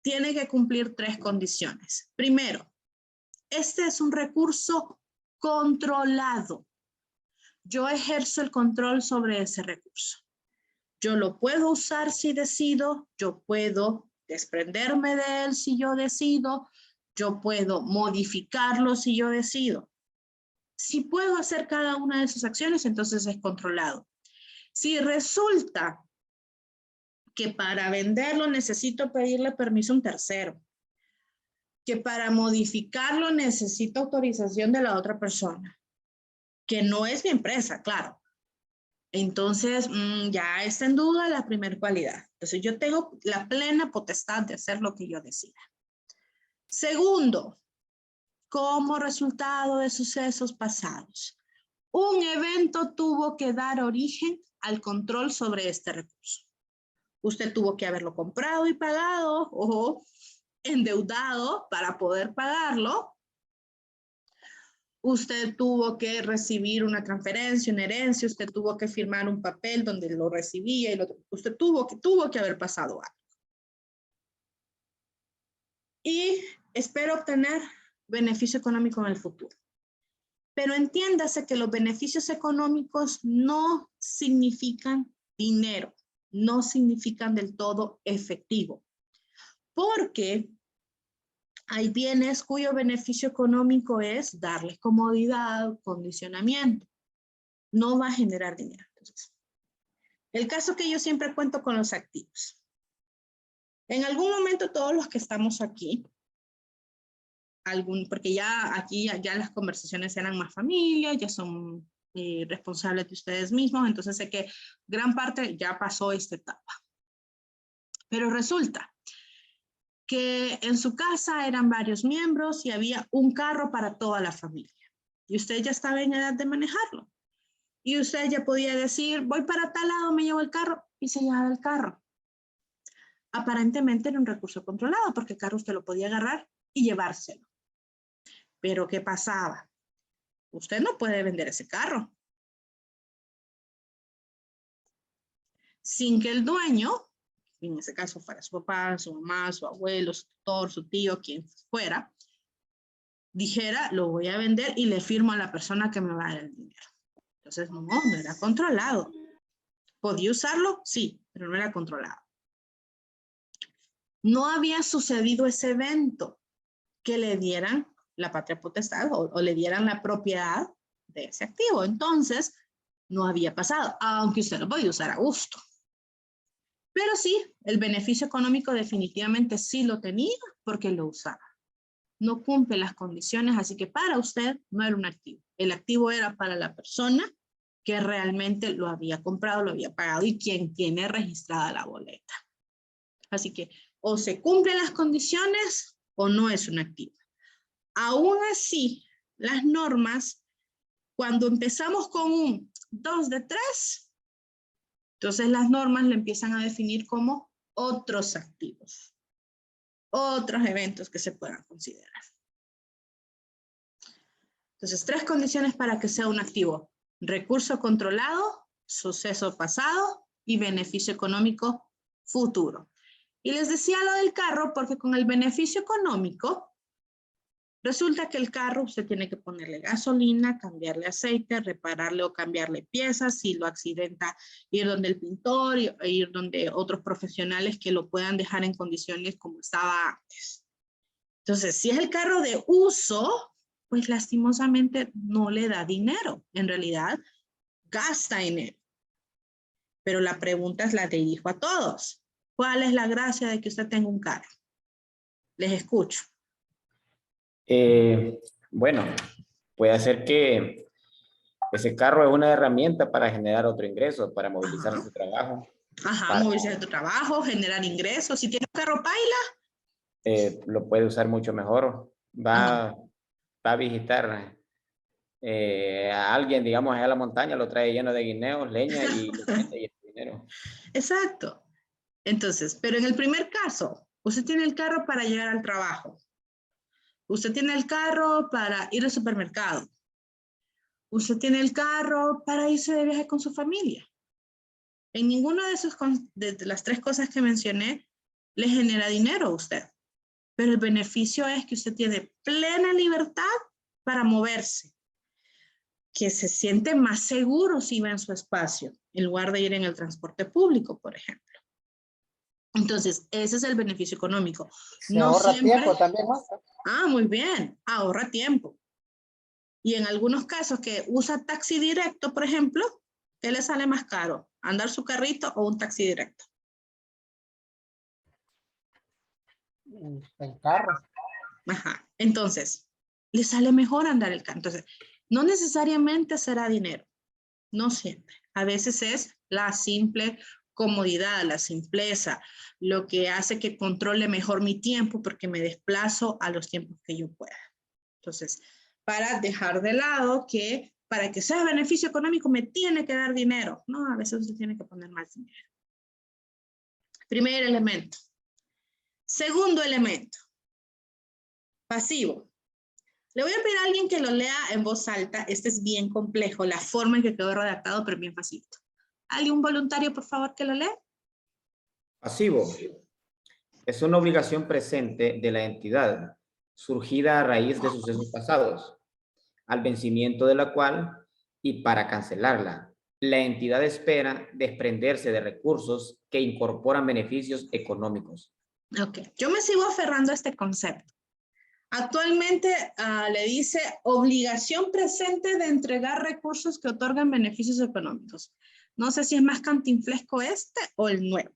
tiene que cumplir 3 condiciones. Primero, este es un recurso controlado. Yo ejerzo el control sobre ese recurso. Yo lo puedo usar si decido, yo puedo desprenderme de él si yo decido, yo puedo modificarlo si yo decido. Si puedo hacer cada una de esas acciones, entonces es controlado. Si resulta que para venderlo necesito pedirle permiso a un tercero, que para modificarlo necesito autorización de la otra persona, que no es mi empresa, claro. Entonces, ya está en duda la primera cualidad. Entonces, yo tengo la plena potestad de hacer lo que yo decida. Segundo, como resultado de sucesos pasados, un evento tuvo que dar origen al control sobre este recurso. Usted tuvo que haberlo comprado y pagado o endeudado para poder pagarlo. Usted tuvo que recibir una transferencia, una herencia, usted tuvo que firmar un papel donde lo recibía y usted tuvo que haber pasado algo. Y espero obtener beneficio económico en el futuro. Pero entiéndase que los beneficios económicos no significan dinero, no significan del todo efectivo, porque hay bienes cuyo beneficio económico es darles comodidad, condicionamiento. No va a generar dinero. Entonces, el caso que yo siempre cuento con los activos. En algún momento todos los que estamos aquí, porque ya aquí ya las conversaciones eran más familia, ya son responsables de ustedes mismos, entonces sé que gran parte ya pasó esta etapa. Pero resulta que en su casa eran varios miembros y había un carro para toda la familia. Y usted ya estaba en edad de manejarlo. Y usted ya podía decir, voy para tal lado, me llevo el carro, y se llevaba el carro. Aparentemente era un recurso controlado, porque el carro usted lo podía agarrar y llevárselo. Pero ¿qué pasaba? Usted no puede vender ese carro sin que el dueño, en ese caso fuera su papá, su mamá, su abuelo, su tutor, su tío, quien fuera, dijera, lo voy a vender y le firmo a la persona que me va a dar el dinero. Entonces, no era controlado. ¿Podía usarlo? Sí, pero no era controlado. No había sucedido ese evento que le dieran la patria potestad o le dieran la propiedad de ese activo. Entonces, no había pasado, aunque usted lo podía usar a gusto. Pero sí, el beneficio económico definitivamente sí lo tenía porque lo usaba. No cumple las condiciones, así que para usted no era un activo. El activo era para la persona que realmente lo había comprado, lo había pagado y quien tiene registrada la boleta. Así que o se cumplen las condiciones o no es un activo. Aún así, las normas, cuando empezamos con un 2 de 3, entonces las normas le empiezan a definir como otros activos, otros eventos que se puedan considerar. Entonces, 3 condiciones para que sea un activo: recurso controlado, suceso pasado y beneficio económico futuro. Y les decía lo del carro porque con el beneficio económico Resulta que el carro usted tiene que ponerle gasolina, cambiarle aceite, repararle o cambiarle piezas, si lo accidenta, ir donde el pintor, ir donde otros profesionales que lo puedan dejar en condiciones como estaba antes. Entonces, si es el carro de uso, pues lastimosamente no le da dinero. En realidad, gasta dinero. Pero la pregunta la dirijo a todos. ¿Cuál es la gracia de que usted tenga un carro? Les escucho. Bueno, puede ser que ese carro es una herramienta para generar otro ingreso, para movilizar Ajá. su trabajo. Ajá, movilizar tu trabajo, generar ingresos. Si tienes un carro paila, Lo puede usar mucho mejor. Va a visitar a alguien, digamos, allá a la montaña, lo trae lleno de guineos, leña y lo vende y es dinero. exacto. Entonces, pero en el primer caso, usted tiene el carro para llegar al trabajo. Usted tiene el carro para ir al supermercado. Usted tiene el carro para irse de viaje con su familia. En ninguna de las tres cosas que mencioné le genera dinero a usted. Pero el beneficio es que usted tiene plena libertad para moverse, que se siente más seguro si va en su espacio, en lugar de ir en el transporte público, por ejemplo. Entonces, ese es el beneficio económico. Se No ahorra siempre... tiempo también, maestra. Ah, muy bien, ahorra tiempo. Y en algunos casos que usa taxi directo, por ejemplo, ¿qué le sale más caro? ¿Andar su carrito o un taxi directo? En carro. Ajá. Entonces, le sale mejor andar el carro. Entonces, no necesariamente será dinero. No siempre. A veces es la simple comodidad, la simpleza, lo que hace que controle mejor mi tiempo porque me desplazo a los tiempos que yo pueda. Entonces, para dejar de lado que para que sea beneficio económico me tiene que dar dinero. No, a veces usted tiene que poner más dinero. Primer elemento. Segundo elemento. Pasivo. Le voy a pedir a alguien que lo lea en voz alta. Este es bien complejo, la forma en que quedó redactado, pero bien facilito. ¿Alguien voluntario, por favor, que lo lea? Pasivo. Es una obligación presente de la entidad, surgida a raíz de sucesos pasados, al vencimiento de la cual y para cancelarla, la entidad espera desprenderse de recursos que incorporan beneficios económicos. Ok, yo me sigo aferrando a este concepto. Actualmente le dice obligación presente de entregar recursos que otorgan beneficios económicos. No sé si es más cantinflesco este o el nuevo.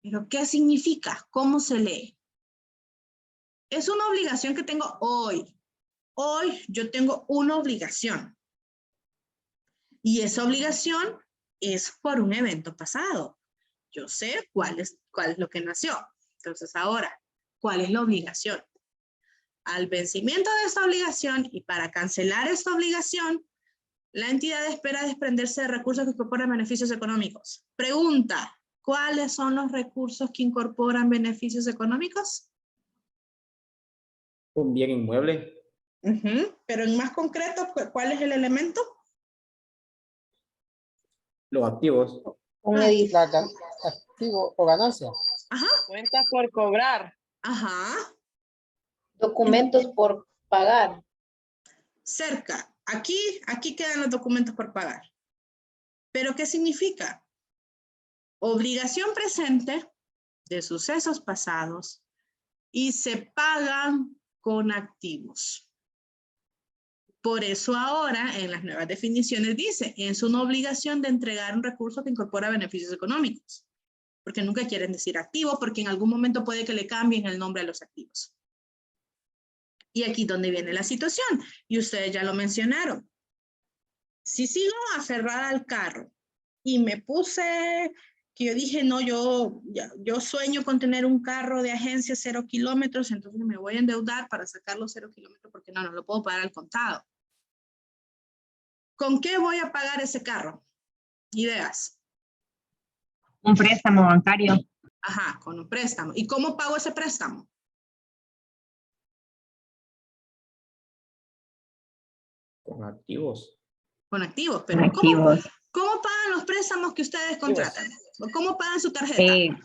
Pero ¿qué significa? ¿Cómo se lee? Es una obligación que tengo hoy. Hoy yo tengo una obligación. Y esa obligación es por un evento pasado. Yo sé cuál es lo que nació. Entonces ahora, ¿cuál es la obligación? Al vencimiento de esta obligación y para cancelar esta obligación, la entidad espera desprenderse de recursos que incorporan beneficios económicos. Pregunta, ¿cuáles son los recursos que incorporan beneficios económicos? Un bien inmueble. Pero en más concreto, ¿cuál es el elemento? Los activos. Un activo o ganancia. Ajá. Cuenta por cobrar. Ajá. Documentos por pagar. Cerca. Aquí quedan los documentos por pagar. ¿Pero qué significa? Obligación presente de sucesos pasados y se pagan con activos. Por eso ahora en las nuevas definiciones dice, es una obligación de entregar un recurso que incorpora beneficios económicos. Porque nunca quieren decir activo, porque en algún momento puede que le cambien el nombre a los activos. Y aquí donde viene la situación, y ustedes ya lo mencionaron. Si sigo aferrada al carro y me puse, que yo dije, no, yo sueño con tener un carro de agencia 0 kilómetros, entonces me voy a endeudar para sacar los 0 kilómetros porque no lo puedo pagar al contado. ¿Con qué voy a pagar ese carro? Ideas. Un préstamo bancario. Ajá, con un préstamo. ¿Y cómo pago ese préstamo? Con activos. Con activos, pero Con activos. ¿cómo pagan los préstamos que ustedes contratan? ¿Cómo pagan su tarjeta?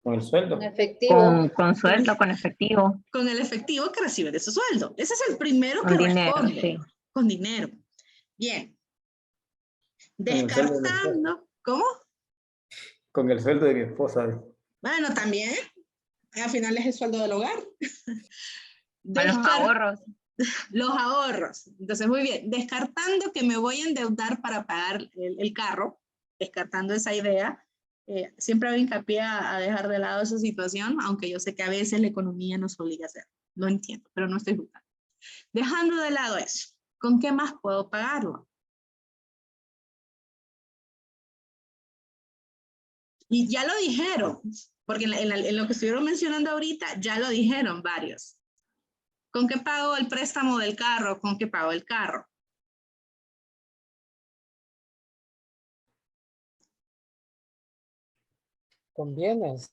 Con el sueldo. En efectivo. Con sueldo, con efectivo, Con el efectivo que recibe de su sueldo. Ese es el primero que con dinero, responde. sí. Con dinero. Bien. Con el sueldo de mi esposa. Descartando. ¿Cómo? Con el sueldo de mi esposa. Bueno, también. Al final es el sueldo del hogar. Con los ahorros. Los ahorros. Entonces, muy bien. Descartando que me voy a endeudar para pagar el carro, descartando esa idea, siempre hago hincapié a dejar de lado esa situación, aunque yo sé que a veces la economía nos obliga a hacer. Lo entiendo, pero no estoy jugando. Dejando de lado eso, ¿con qué más puedo pagarlo? Y ya lo dijeron, porque en lo que estuvieron mencionando ahorita, ya lo dijeron varios. ¿Con qué pago el préstamo del carro? ¿Con qué pago el carro? Con bienes.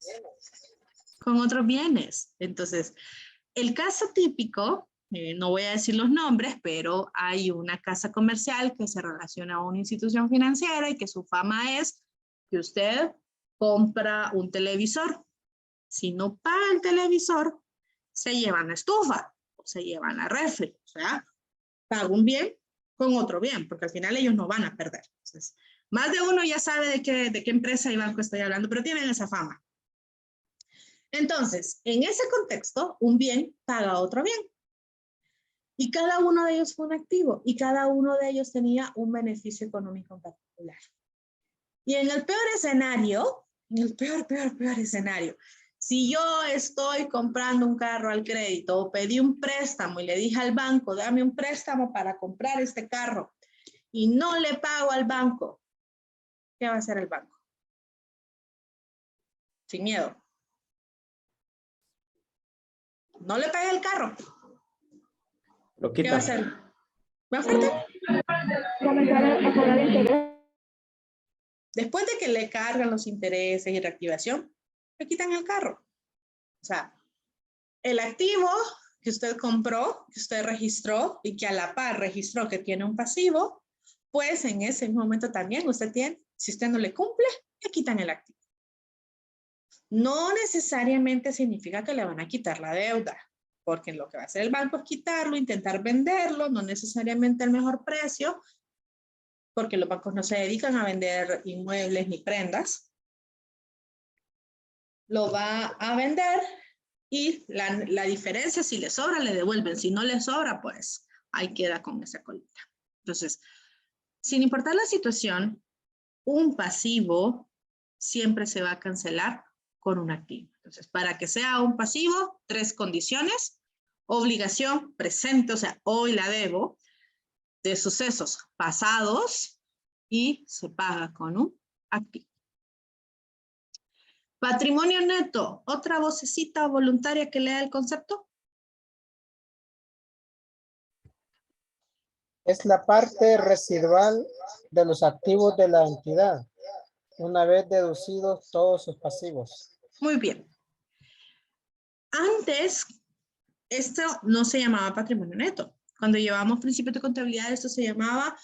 Con otros bienes. Entonces, el caso típico, no voy a decir los nombres, pero hay una casa comercial que se relaciona a una institución financiera y que su fama es que usted compra un televisor. Si no paga el televisor, se llevan la estufa o se llevan la refri. O sea, paga un bien con otro bien, porque al final ellos no van a perder. Entonces, más de uno ya sabe de qué empresa y banco estoy hablando, pero tienen esa fama. Entonces, en ese contexto, un bien paga otro bien. Y cada uno de ellos fue un activo y cada uno de ellos tenía un beneficio económico en particular. Y en el peor escenario, en el peor escenario, si yo estoy comprando un carro al crédito o pedí un préstamo y le dije al banco, dame un préstamo para comprar este carro y no le pago al banco, ¿qué va a hacer el banco? Sin miedo. No le pagué el carro. Lo ¿Qué va a quita. hacer? ¿Va fuerte? Comenzar a cobrar interés. Después de que le cargan los intereses y reactivación, le quitan el carro. O sea, el activo que usted compró, que usted registró y que a la par registró que tiene un pasivo, pues en ese momento también usted tiene, si usted no le cumple, le quitan el activo. No necesariamente significa que le van a quitar la deuda, porque lo que va a hacer el banco es quitarlo, intentar venderlo, no necesariamente al mejor precio, porque los bancos no se dedican a vender inmuebles ni prendas. Lo va a vender y la diferencia, si le sobra, le devuelven. Si no le sobra, pues ahí queda con esa colita. Entonces, sin importar la situación, un pasivo siempre se va a cancelar con un activo. Entonces, para que sea un pasivo, 3 condiciones. Obligación presente, o sea, hoy la debo, de sucesos pasados y se paga con un activo. Patrimonio neto, otra vocecita voluntaria que lea el concepto. Es la parte residual de los activos de la entidad, una vez deducidos todos sus pasivos. Muy bien. Antes, esto no se llamaba patrimonio neto. Cuando llevamos principios de contabilidad, esto se llamaba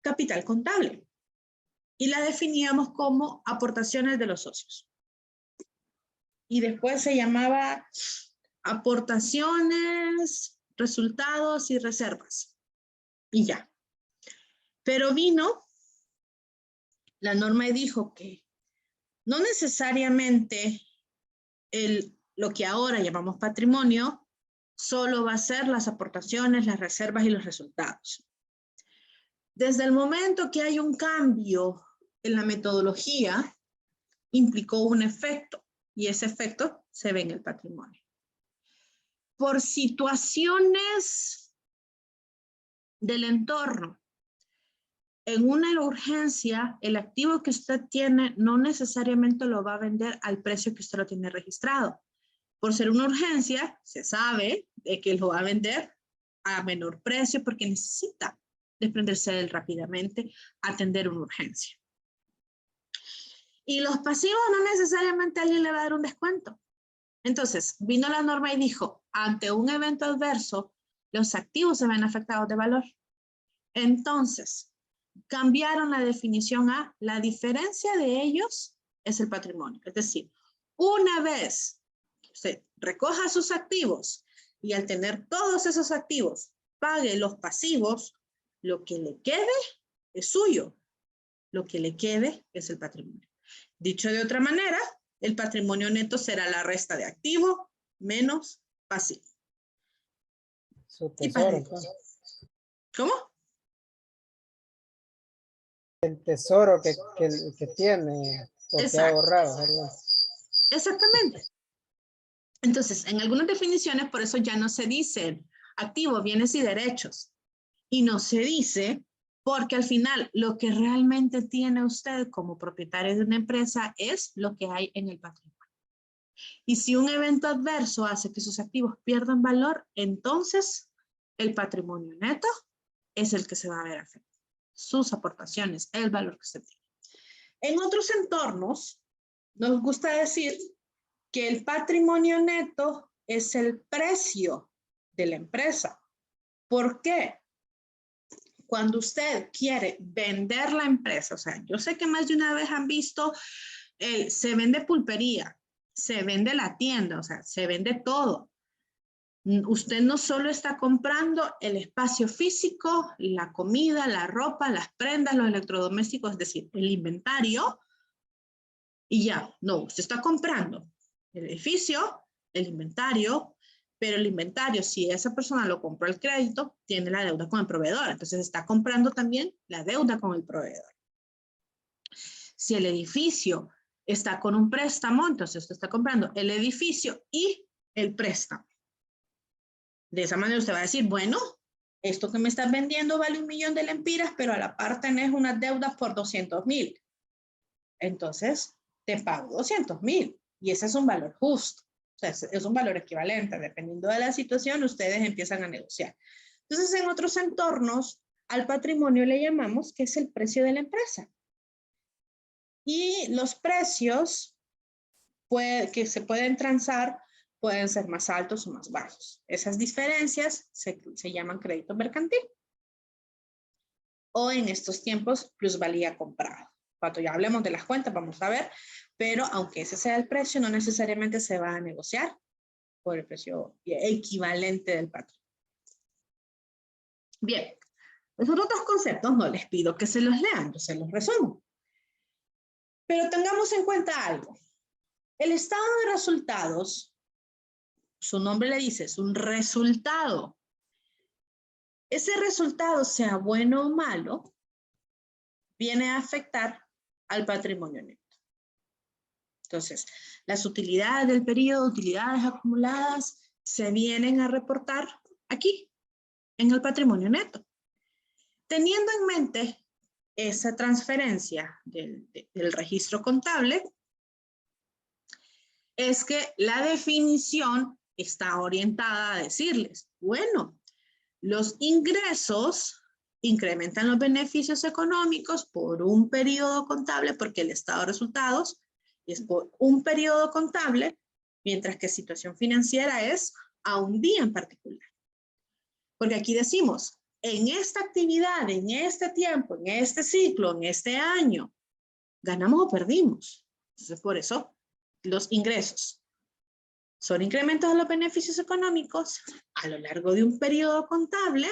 capital contable. Y la definíamos como aportaciones de los socios. Y después se llamaba aportaciones, resultados y reservas. Y ya. Pero vino la norma y dijo que no necesariamente lo que ahora llamamos patrimonio solo va a ser las aportaciones, las reservas y los resultados. Desde el momento que hay un cambio en la metodología, implicó un efecto y ese efecto se ve en el patrimonio. Por situaciones del entorno, en una urgencia, el activo que usted tiene no necesariamente lo va a vender al precio que usted lo tiene registrado. Por ser una urgencia, se sabe de que lo va a vender a menor precio porque necesita desprenderse de él rápidamente, atender una urgencia. Y los pasivos no necesariamente alguien le va a dar un descuento. Entonces, vino la norma y dijo, ante un evento adverso, los activos se ven afectados de valor. Entonces, cambiaron la definición a la diferencia de ellos es el patrimonio. Es decir, Una vez que usted recoja sus activos y al tener todos esos activos, pague los pasivos, lo que le quede es suyo. Lo que le quede es el patrimonio. Dicho de otra manera, el patrimonio neto será la resta de activo menos pasivo. Su Y tesoro. para- ¿Cómo? El tesoro que tiene, o que ha Exacto. ahorrado, ¿verdad? Exactamente. Entonces, en algunas definiciones, por eso ya no se dice activos, bienes y derechos. Y no se dice porque al final lo que realmente tiene usted como propietario de una empresa es lo que hay en el patrimonio. Y si un evento adverso hace que sus activos pierdan valor, entonces el patrimonio neto es el que se va a ver afectado. Sus aportaciones, el valor que usted tiene. En otros entornos, nos gusta decir que el patrimonio neto es el precio de la empresa. ¿Por qué? Cuando usted quiere vender la empresa, o sea, yo sé que más de una vez han visto, se vende pulpería, se vende la tienda, o sea, se vende todo. Usted no solo está comprando el espacio físico, la comida, la ropa, las prendas, los electrodomésticos, es decir, el inventario, y ya, no, usted está comprando el edificio, el inventario, pero el inventario, si esa persona lo compró al crédito, tiene la deuda con el proveedor, entonces está comprando también la deuda con el proveedor. Si el edificio está con un préstamo, entonces usted está comprando el edificio y el préstamo. De esa manera usted va a decir, bueno, esto que me estás vendiendo vale 1.000.000 de lempiras, pero a la par tenés unas deudas por 200.000. Entonces, te pago 200.000 y ese es un valor justo. O sea, es un valor equivalente. Dependiendo de la situación, ustedes empiezan a negociar. Entonces, en otros entornos, al patrimonio le llamamos que es el precio de la empresa. Y los precios que se pueden transar pueden ser más altos o más bajos. Esas diferencias se llaman crédito mercantil. O en estos tiempos, plusvalía comprada. Cuando ya hablemos de las cuentas, vamos a ver, pero aunque ese sea el precio, no necesariamente se va a negociar por el precio equivalente del patrón. Bien, los otros dos conceptos no les pido que se los lean, yo se los resumo. Pero tengamos en cuenta algo. El estado de resultados, su nombre le dice, es un resultado. Ese resultado, sea bueno o malo, viene a afectar al patrimonio neto. Entonces, las utilidades del periodo, utilidades acumuladas, se vienen a reportar aquí, en el patrimonio neto. Teniendo en mente esa transferencia del registro contable, es que la definición está orientada a decirles, bueno, los ingresos incrementan los beneficios económicos por un periodo contable, porque el estado de resultados es por un periodo contable, mientras que situación financiera es a un día en particular. Porque aquí decimos, en esta actividad, en este tiempo, en este ciclo, en este año, ¿ganamos o perdimos? Entonces, por eso, los ingresos son incrementos de los beneficios económicos a lo largo de un periodo contable,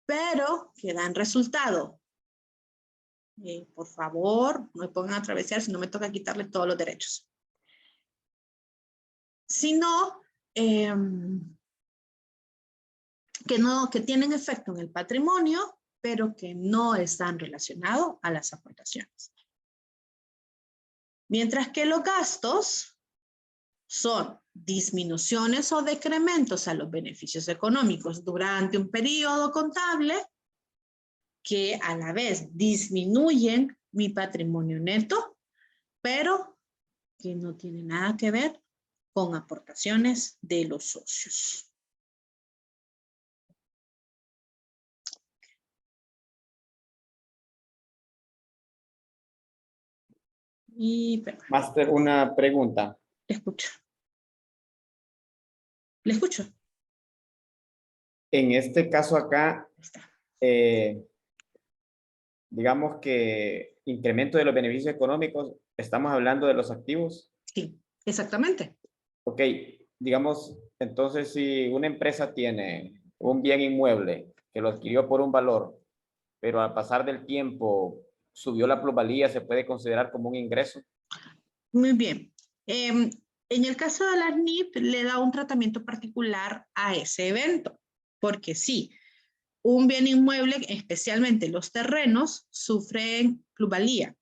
pero que dan resultado. Por favor, no me pongan a travesear, si no me toca quitarle todos los derechos. Sino que tienen efecto en el patrimonio, pero que no están relacionados a las aportaciones. Mientras que los gastos son disminuciones o decrementos a los beneficios económicos durante un periodo contable que a la vez disminuyen mi patrimonio neto, pero que no tiene nada que ver con aportaciones de los socios. Y Máster, una pregunta. le escucho. Le escucho. En este caso acá, Ahí está. digamos que incremento de los beneficios económicos, estamos hablando de los activos. Sí, exactamente. Ok, digamos, entonces si una empresa tiene un bien inmueble que lo adquirió por un valor, pero al pasar del tiempo subió la plusvalía, ¿se puede considerar como un ingreso? Muy bien. En el caso de la NIF le da un tratamiento particular a ese evento, porque sí, un bien inmueble, especialmente los terrenos, sufren plusvalía.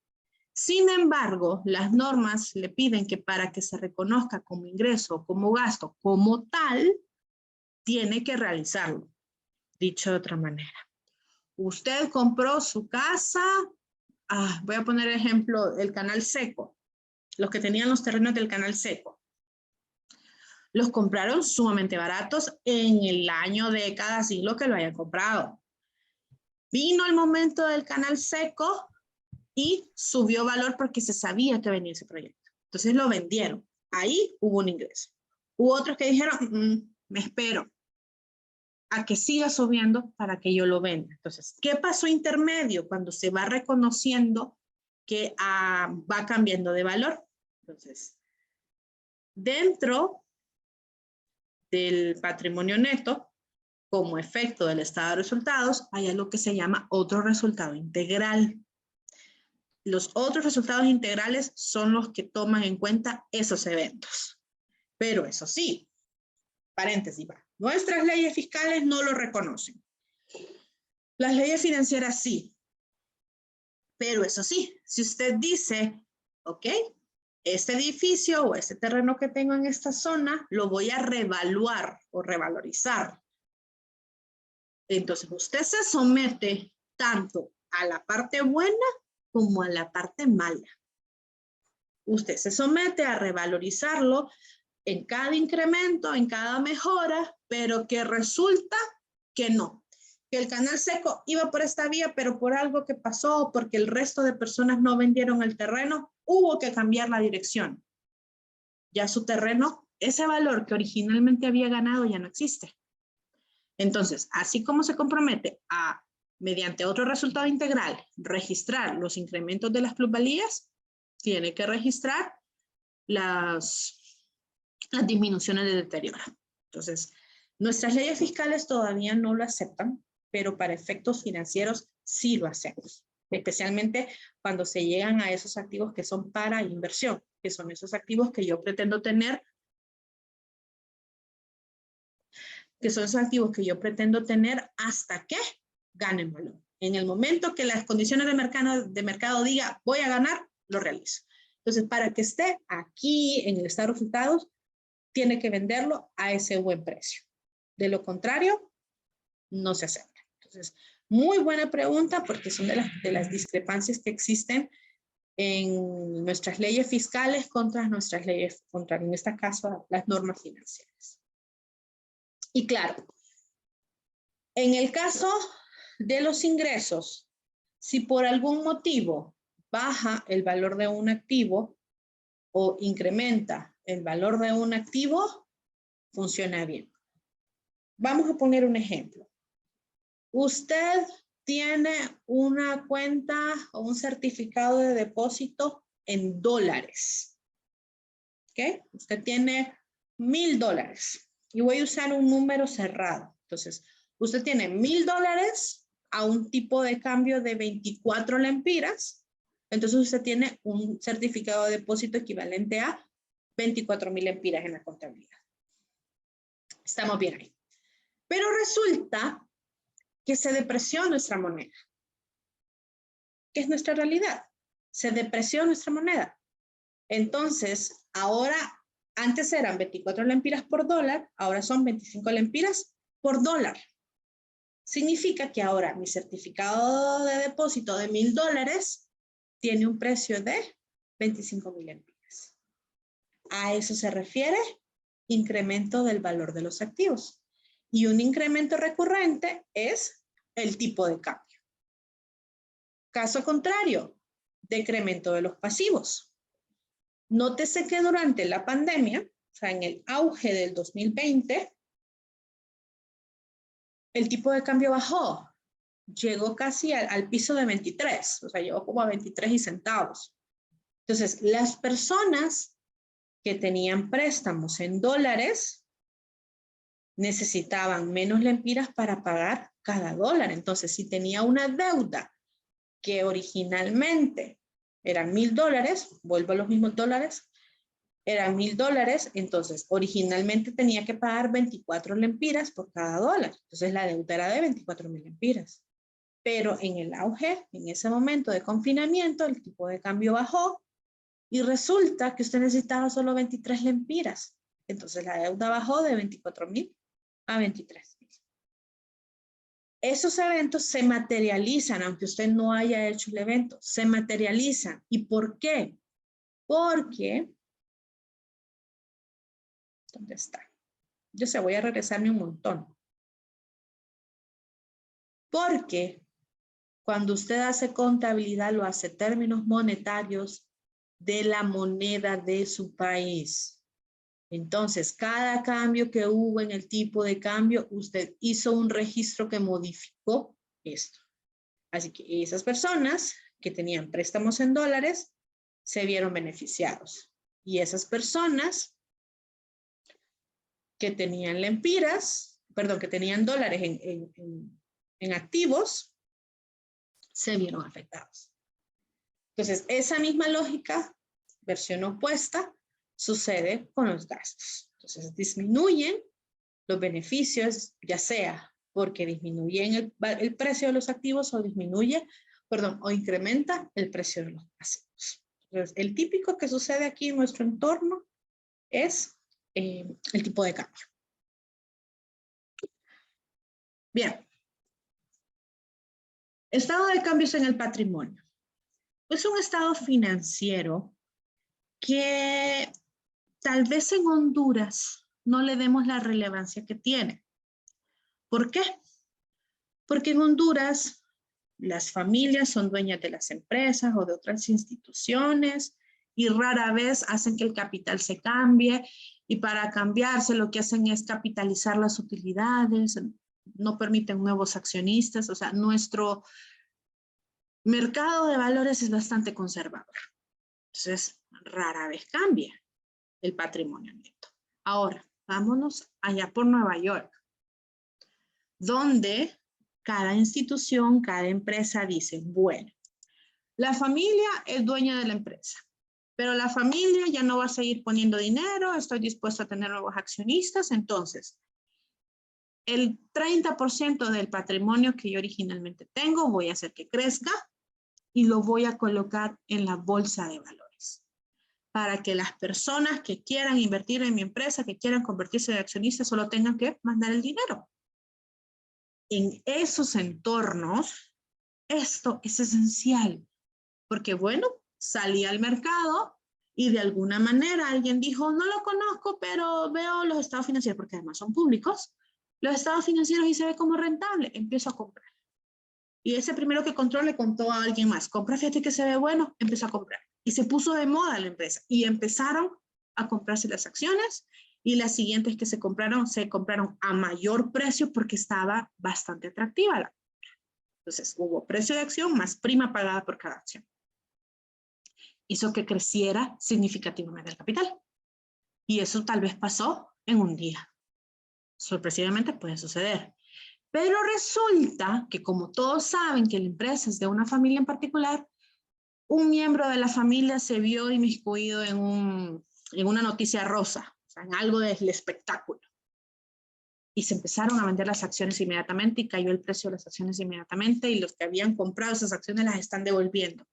Sin embargo, las normas le piden que para que se reconozca como ingreso o como gasto como tal, tiene que realizarlo. Dicho de otra manera. Usted compró su casa, voy a poner ejemplo, el Canal Seco, los que tenían los terrenos del Canal Seco. Los compraron sumamente baratos en el año, década, siglo que lo hayan comprado. Vino el momento del Canal Seco y subió valor porque se sabía que venía ese proyecto. Entonces lo vendieron. Ahí hubo un ingreso. Hubo otros que dijeron, me espero a que siga subiendo para que yo lo venda. Entonces, ¿qué pasó intermedio cuando se va reconociendo que va cambiando de valor? Entonces, dentro del patrimonio neto, como efecto del estado de resultados, hay algo que se llama otro resultado integral. Los otros resultados integrales son los que toman en cuenta esos eventos. Pero eso sí, paréntesis, nuestras leyes fiscales no lo reconocen. Las leyes financieras sí. Pero eso sí, si usted dice, ok, este edificio o este terreno que tengo en esta zona, lo voy a revaluar o revalorizar. Entonces usted se somete tanto a la parte buena como a la parte mala. Usted se somete a revalorizarlo en cada incremento, en cada mejora, pero que resulta que no. Que el Canal Seco iba por esta vía, pero por algo que pasó, porque el resto de personas no vendieron el terreno, hubo que cambiar la dirección. Ya su terreno, ese valor que originalmente había ganado ya no existe. Entonces, así como se compromete a, mediante otro resultado integral, registrar los incrementos de las plusvalías, tiene que registrar las disminuciones de deterioro. Entonces, nuestras leyes fiscales todavía no lo aceptan, pero para efectos financieros sí lo hacemos, especialmente cuando se llegan a esos activos que son para inversión, que son esos activos que yo pretendo tener, hasta que ganen valor. En el momento que las condiciones de mercado diga voy a ganar, lo realizo. Entonces, para que esté aquí en el estado de resultados, tiene que venderlo a ese buen precio. De lo contrario, no se acepta. Entonces, muy buena pregunta porque son de las discrepancias que existen en nuestras leyes fiscales contra nuestras leyes, en este caso, las normas financieras. Y claro, en el caso de los ingresos, si por algún motivo baja el valor de un activo o incrementa el valor de un activo, funciona bien. Vamos a poner un ejemplo. Usted tiene una cuenta o un certificado de depósito en dólares. ¿Ok? Usted tiene $1,000 y voy a usar un número cerrado. Entonces, usted tiene $1,000 a un tipo de cambio de 24 lempiras. Entonces, usted tiene un certificado de depósito equivalente a 24,000 lempiras en la contabilidad. Estamos bien ahí. Pero resulta que se depreció nuestra moneda. ¿Qué es nuestra realidad? Se depreció nuestra moneda. Entonces, ahora, antes eran 24 lempiras por dólar, ahora son 25 lempiras por dólar. Significa que ahora mi certificado de depósito de $1,000 tiene un precio de 25,000 lempiras. A eso se refiere incremento del valor de los activos. Y un incremento recurrente es el tipo de cambio. Caso contrario, decremento de los pasivos. Nótese que durante la pandemia, o sea, en el auge del 2020, el tipo de cambio bajó. Llegó casi al piso de 23, o sea, llegó como a 23 y centavos. Entonces, las personas que tenían préstamos en dólares necesitaban menos lempiras para pagar cada dólar. Entonces, si tenía una deuda que originalmente eran $1,000, vuelvo a los mismos dólares, eran $1,000, entonces originalmente tenía que pagar 24 lempiras por cada dólar. Entonces la deuda era de 24,000 lempiras. Pero en el auge, en ese momento de confinamiento, el tipo de cambio bajó y resulta que usted necesitaba solo 23 lempiras. Entonces la deuda bajó de 24,000 a 23,000. Esos eventos se materializan, aunque usted no haya hecho el evento, se materializan. ¿Y por qué? Porque, ¿dónde está? Yo sé, voy a regresarme un montón. Porque cuando usted hace contabilidad, lo hace términos monetarios de la moneda de su país. Entonces, cada cambio que hubo en el tipo de cambio, usted hizo un registro que modificó esto. Así que esas personas que tenían préstamos en dólares se vieron beneficiados. Y esas personas que tenían lempiras, perdón, que tenían dólares en activos, se vieron afectados. Entonces, esa misma lógica, versión opuesta, sucede con los gastos. Entonces, disminuyen los beneficios, ya sea porque disminuyen el precio de los activos o o incrementa el precio de los pasivos. Entonces, el típico que sucede aquí en nuestro entorno es el tipo de cambio. Bien. Estado de cambios en el patrimonio. Es un estado financiero que tal vez en Honduras no le demos la relevancia que tiene. ¿Por qué? Porque en Honduras las familias son dueñas de las empresas o de otras instituciones y rara vez hacen que el capital se cambie, y para cambiarse lo que hacen es capitalizar las utilidades, no permiten nuevos accionistas. O sea, nuestro mercado de valores es bastante conservador. Entonces, rara vez cambia el patrimonio neto. Ahora, vámonos allá por Nueva York, donde cada institución, cada empresa dice, bueno, la familia es dueña de la empresa, pero la familia ya no va a seguir poniendo dinero, estoy dispuesto a tener nuevos accionistas, entonces, el 30% del patrimonio que yo originalmente tengo voy a hacer que crezca y lo voy a colocar en la bolsa de valores, para que las personas que quieran invertir en mi empresa, que quieran convertirse en accionistas, solo tengan que mandar el dinero. En esos entornos, esto es esencial, porque bueno, salí al mercado y de alguna manera alguien dijo, no lo conozco, pero veo los estados financieros, porque además son públicos, los estados financieros y se ve como rentable, empiezo a comprar. Y ese primero que compró le contó a alguien más, compra, fíjate que se ve bueno, empezó a comprar. Y se puso de moda la empresa y empezaron a comprarse las acciones, y las siguientes que se compraron a mayor precio porque estaba bastante atractiva la compra. Entonces hubo precio de acción más prima pagada por cada acción. Hizo que creciera significativamente el capital. Y eso tal vez pasó en un día. Sorpresivamente puede suceder. Pero resulta que, como todos saben que la empresa es de una familia en particular, un miembro de la familia se vio inmiscuido en una noticia rosa, o sea, en algo del espectáculo. Y se empezaron a vender las acciones inmediatamente y cayó el precio de las acciones inmediatamente, y los que habían comprado esas acciones las están devolviendo.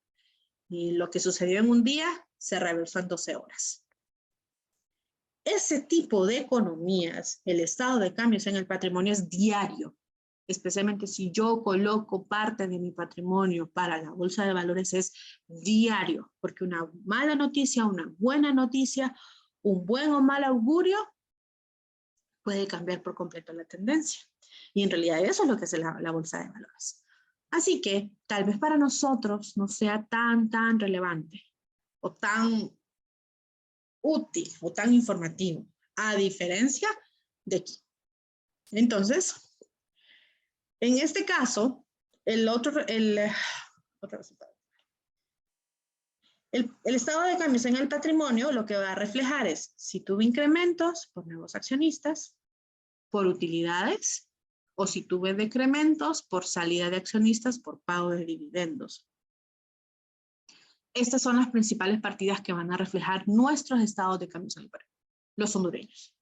Y lo que sucedió en un día se reversó en 12 horas. Ese tipo de economías, el estado de cambios en el patrimonio es diario. Especialmente si yo coloco parte de mi patrimonio para la bolsa de valores, es diario, porque una mala noticia, una buena noticia, un buen o mal augurio puede cambiar por completo la tendencia. Y en realidad eso es lo que hace la bolsa de valores. Así que tal vez para nosotros no sea tan relevante o tan útil o tan informativo, a diferencia de aquí. Entonces, en este caso, El estado de cambios en el patrimonio lo que va a reflejar es si tuve incrementos por nuevos accionistas, por utilidades, o si tuve decrementos por salida de accionistas por pago de dividendos. Estas son las principales partidas que van a reflejar nuestros estados de cambios en el patrimonio. Los hondureños.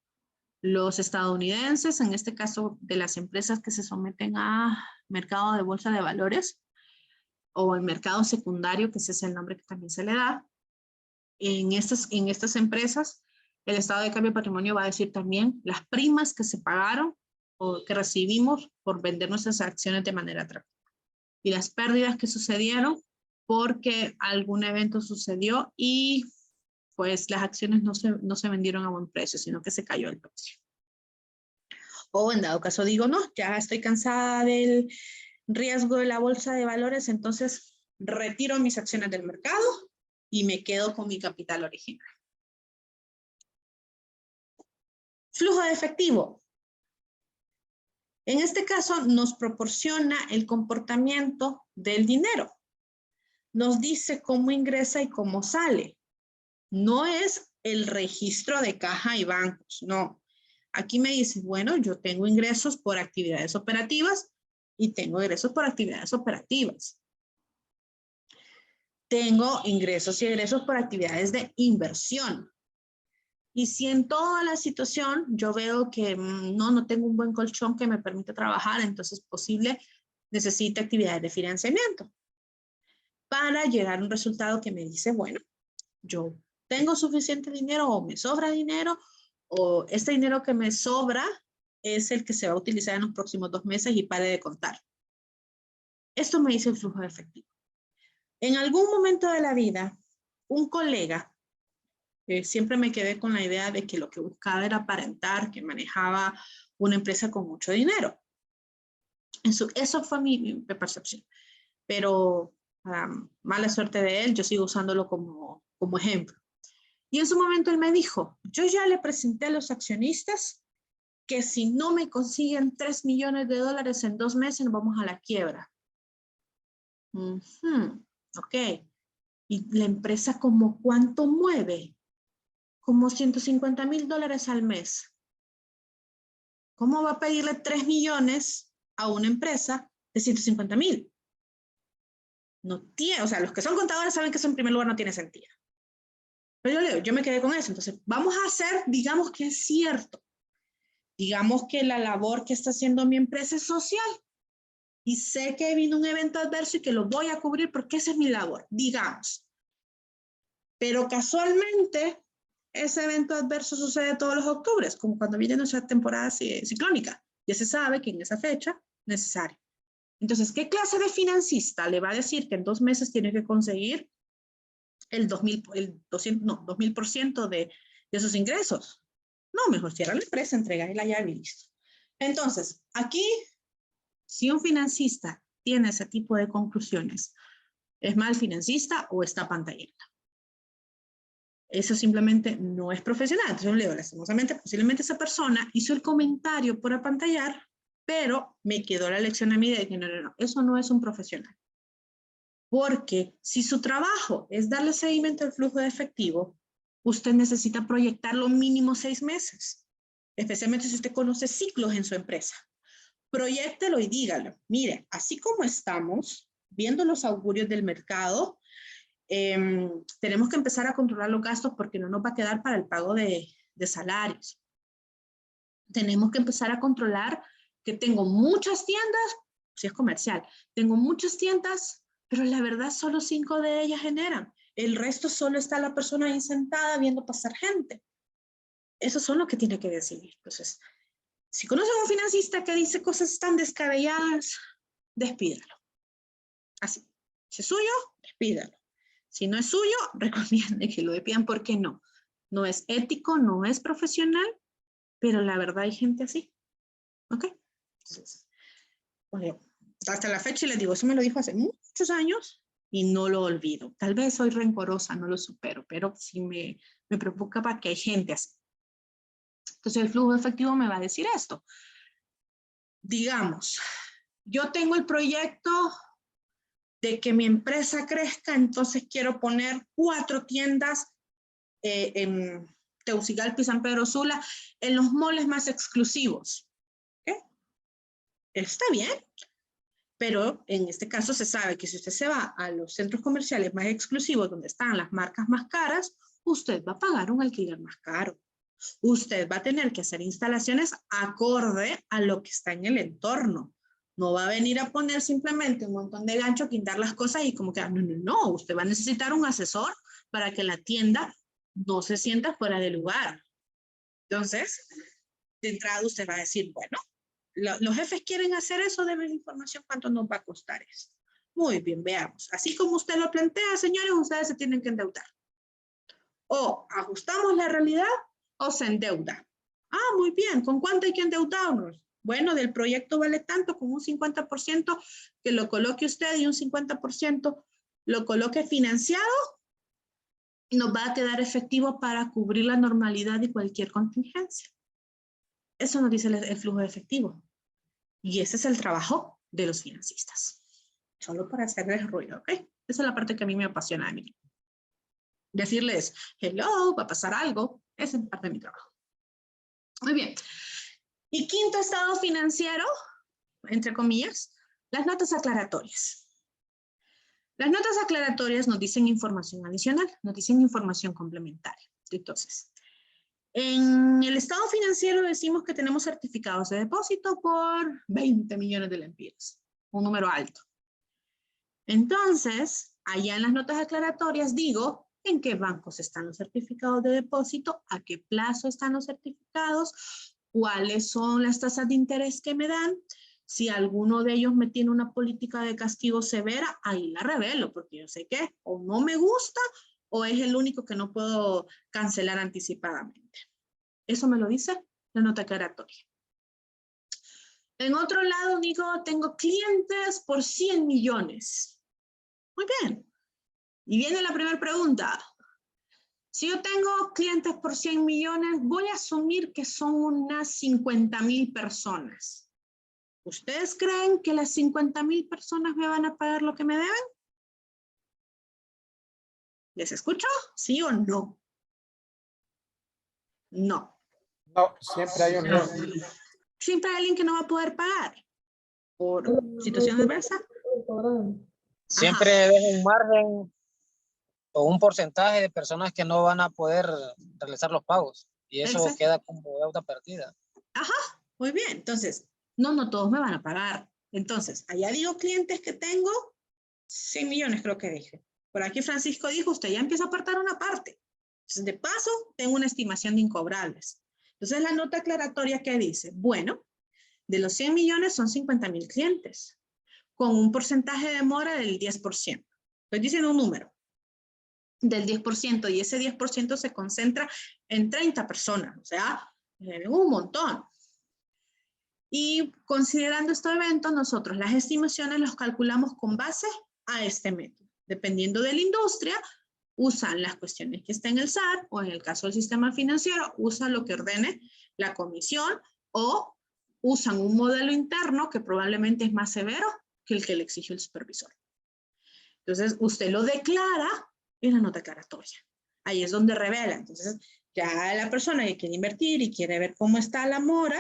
Los estadounidenses, en este caso de las empresas que se someten a mercado de bolsa de valores, o el mercado secundario, que ese es el nombre que también se le da, en estas empresas, el estado de cambio de patrimonio va a decir también las primas que se pagaron o que recibimos por vender nuestras acciones de manera atractiva. Y las pérdidas que sucedieron porque algún evento sucedió y pues las acciones no se vendieron a buen precio, sino que se cayó el precio. O en dado caso digo, no, ya estoy cansada del riesgo de la bolsa de valores, entonces retiro mis acciones del mercado y me quedo con mi capital original. Flujo de efectivo. En este caso nos proporciona el comportamiento del dinero. Nos dice cómo ingresa y cómo sale. No es el registro de caja y bancos, no. Aquí me dice, bueno, yo tengo ingresos por actividades operativas y tengo ingresos por actividades operativas. Tengo ingresos y egresos por actividades de inversión. Y si en toda la situación yo veo que no tengo un buen colchón que me permita trabajar, entonces posible necesito actividades de financiamiento para llegar a un resultado que me dice, bueno, yo tengo suficiente dinero o me sobra dinero o este dinero que me sobra es el que se va a utilizar en los próximos 2 meses y pare de contar. Esto me dice el flujo de efectivo. En algún momento de la vida, un colega, siempre me quedé con la idea de que lo que buscaba era aparentar que manejaba una empresa con mucho dinero. Eso fue mi percepción. Pero mala suerte de él, yo sigo usándolo como ejemplo. Y en su momento él me dijo, yo ya le presenté a los accionistas que si no me consiguen $3 millones en 2 meses, nos vamos a la quiebra. Ok. ¿Y la empresa como cuánto mueve? Como $150,000 al mes. ¿Cómo va a pedirle 3 millones a una empresa de 150,000? No tiene, o sea, los que son contadores saben que eso en primer lugar no tiene sentido. Pero yo me quedé con eso. Entonces, vamos a hacer, digamos que es cierto. Digamos que la labor que está haciendo mi empresa es social. Y sé que vino un evento adverso y que lo voy a cubrir porque esa es mi labor, digamos. Pero casualmente, ese evento adverso sucede todos los octubres, como cuando viene nuestra temporada ciclónica. Ya se sabe que en esa fecha necesario. Entonces, ¿qué clase de financista le va a decir que en 2 meses tiene que conseguir el 2000% de esos ingresos? No, mejor cierra la empresa, entrega la llave y listo. Entonces, aquí, si un financista tiene ese tipo de conclusiones, ¿es mal financista o está pantallando? Eso simplemente no es profesional. Entonces yo le digo, lastimosamente, posiblemente esa persona hizo el comentario por apantallar, pero me quedó la lección a mí de que no, eso no es un profesional. Porque si su trabajo es darle seguimiento al flujo de efectivo, usted necesita proyectarlo mínimo 6 meses, especialmente si usted conoce ciclos en su empresa. Proyéctelo y dígalo, mire, así como estamos viendo los augurios del mercado, tenemos que empezar a controlar los gastos porque no nos va a quedar para el pago de salarios. Tenemos que empezar a controlar que tengo muchas tiendas, si es comercial, tengo muchas tiendas, pero la verdad solo 5 de ellas generan. El resto solo está la persona ahí sentada viendo pasar gente. Eso son lo que tiene que decidir. Entonces, si conoces a un financista que dice cosas tan descabelladas, despídalo. Así. Si es suyo, despídalo. Si no es suyo, recomiende que lo despidan porque no. No es ético, no es profesional, pero la verdad hay gente así. ¿Ok? Entonces, bueno, hasta la fecha les digo, eso me lo dijo hace muchos años y no lo olvido. Tal vez soy rencorosa, no lo supero, pero sí me preocupa que hay gente así. Entonces el flujo efectivo me va a decir esto. Digamos, yo tengo el proyecto de que mi empresa crezca, entonces quiero poner 4 tiendas en Tegucigalpa y San Pedro Sula, en los moles más exclusivos. ¿Okay? Está bien, pero en este caso se sabe que si usted se va a los centros comerciales más exclusivos, donde están las marcas más caras, usted va a pagar un alquiler más caro. Usted va a tener que hacer instalaciones acorde a lo que está en el entorno. No va a venir a poner simplemente un montón de gancho, quitar las cosas y como que, no. Usted va a necesitar un asesor para que la tienda no se sienta fuera de lugar. Entonces, de entrada usted va a decir, bueno, los jefes quieren hacer eso, deben información, ¿cuánto nos va a costar eso? Muy bien, veamos. Así como usted lo plantea, señores, ustedes se tienen que endeudar. O ajustamos la realidad o se endeuda. Ah, muy bien. ¿Con cuánto hay que endeudarnos? Bueno, del proyecto vale tanto, con un 50% que lo coloque usted y un 50% lo coloque financiado, y nos va a quedar efectivo para cubrir la normalidad y cualquier contingencia. Eso nos dice el flujo de efectivo. Y ese es el trabajo de los financistas. Solo para hacerles ruido, ¿ok? Esa es la parte que a mí me apasiona a mí. Decirles, hello, va a pasar algo. Esa es parte de mi trabajo. Muy bien. Y quinto estado financiero, entre comillas, las notas aclaratorias. Las notas aclaratorias nos dicen información adicional, nos dicen información complementaria. Entonces, en el estado financiero decimos que tenemos certificados de depósito por 20 millones de lempiras, un número alto. Entonces, allá en las notas aclaratorias digo en qué bancos están los certificados de depósito, a qué plazo están los certificados, cuáles son las tasas de interés que me dan. Si alguno de ellos me tiene una política de castigo severa, ahí la revelo, porque yo sé que o no me gusta o es el único que no puedo cancelar anticipadamente. Eso me lo dice la nota aclaratoria. En otro lado digo, tengo clientes por 100 millones. Muy bien. Y viene la primera pregunta. Si yo tengo clientes por 100 millones, voy a asumir que son unas 50,000 personas. ¿Ustedes creen que las 50,000 personas me van a pagar lo que me deben? ¿Les escucho? ¿Sí o no? No. No, siempre hay un no. Siempre hay alguien que no va a poder pagar por situación adversa. Siempre deja un margen o un porcentaje de personas que no van a poder realizar los pagos. Y eso Exacto. queda como deuda perdida. Ajá, muy bien. Entonces, no todos me van a pagar. Entonces, allá digo clientes que tengo 100 millones, creo que dije. Por aquí Francisco dijo, usted ya empieza a apartar una parte. Entonces, de paso, tengo una estimación de incobrables. Entonces, la nota aclaratoria que dice, bueno, de los 100 millones son 50,000 clientes, con un porcentaje de mora del 10%. Estoy diciendo un número del 10%, y ese 10% se concentra en 30 personas, o sea, un montón. Y considerando este evento, nosotros las estimaciones las calculamos con base a este método. Dependiendo de la industria, usan las cuestiones que está en el SAT, o en el caso del sistema financiero, usan lo que ordene la comisión, o usan un modelo interno que probablemente es más severo que el que le exige el supervisor. Entonces, usted lo declara en la nota aclaratoria. Ahí es donde revela. Entonces, ya la persona que quiere invertir y quiere ver cómo está la mora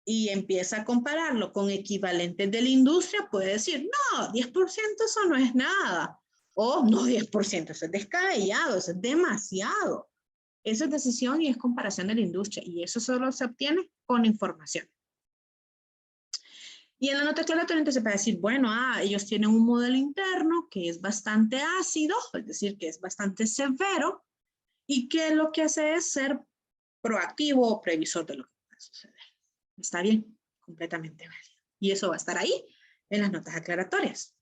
y empieza a compararlo con equivalentes de la industria, puede decir, no, 10% eso no es nada. O no, 10%, eso es descabellado, eso es demasiado. Eso es decisión y es comparación de la industria. Y eso solo se obtiene con información. Y en la nota aclaratoria entonces se va a decir, bueno, ellos tienen un modelo interno que es bastante ácido, es decir, que es bastante severo, y que lo que hace es ser proactivo o previsor de lo que va a suceder. Está bien, completamente válido. Y eso va a estar ahí en las notas aclaratorias.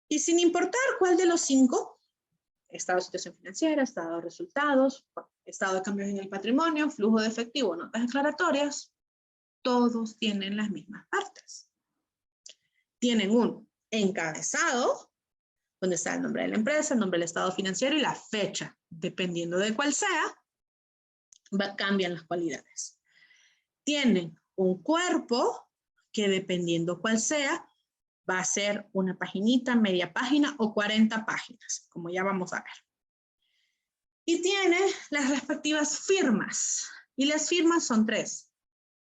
Y sin importar cuál de los 5, estado de situación financiera, estado de resultados, estado de cambios en el patrimonio, flujo de efectivo, notas aclaratorias, todos tienen las mismas partes. Tienen un encabezado, donde está el nombre de la empresa, el nombre del estado financiero y la fecha. Dependiendo de cuál sea, cambian las cualidades. Tienen un cuerpo que, dependiendo cuál sea, va a ser una paginita, media página o 40 páginas, como ya vamos a ver. Y tiene las respectivas firmas. Y las firmas son 3,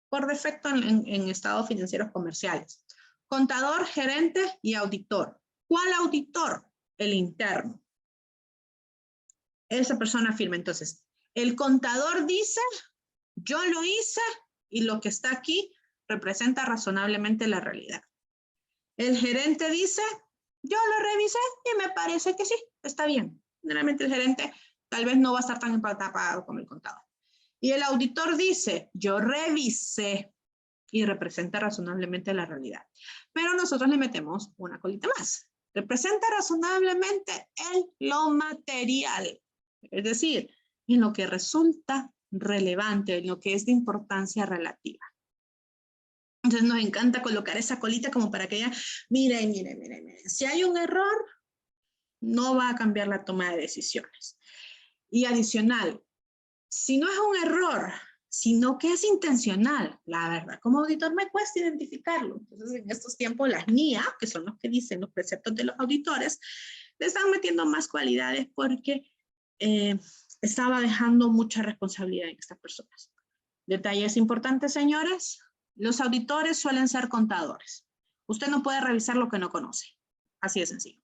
por defecto en estados financieros comerciales. Contador, gerente y auditor. ¿Cuál auditor? El interno. Esa persona firma. Entonces, el contador dice, yo lo hice y lo que está aquí representa razonablemente la realidad. El gerente dice, yo lo revisé y me parece que sí, está bien. Generalmente el gerente tal vez no va a estar tan empatado con el contador. Y el auditor dice, yo revisé y representa razonablemente la realidad. Pero nosotros le metemos una colita más. Representa razonablemente en lo material. Es decir, en lo que resulta relevante, en lo que es de importancia relativa. Entonces nos encanta colocar esa colita como para que ya, miren. Si hay un error, no va a cambiar la toma de decisiones. Y adicional, si no es un error, sino que es intencional, la verdad, como auditor me cuesta identificarlo. Entonces en estos tiempos las NIA, que son los que dicen los preceptos de los auditores, le están metiendo más cualidades porque estaba dejando mucha responsabilidad en estas personas. Detalles importantes, señores. Los auditores suelen ser contadores. Usted no puede revisar lo que no conoce. Así de sencillo.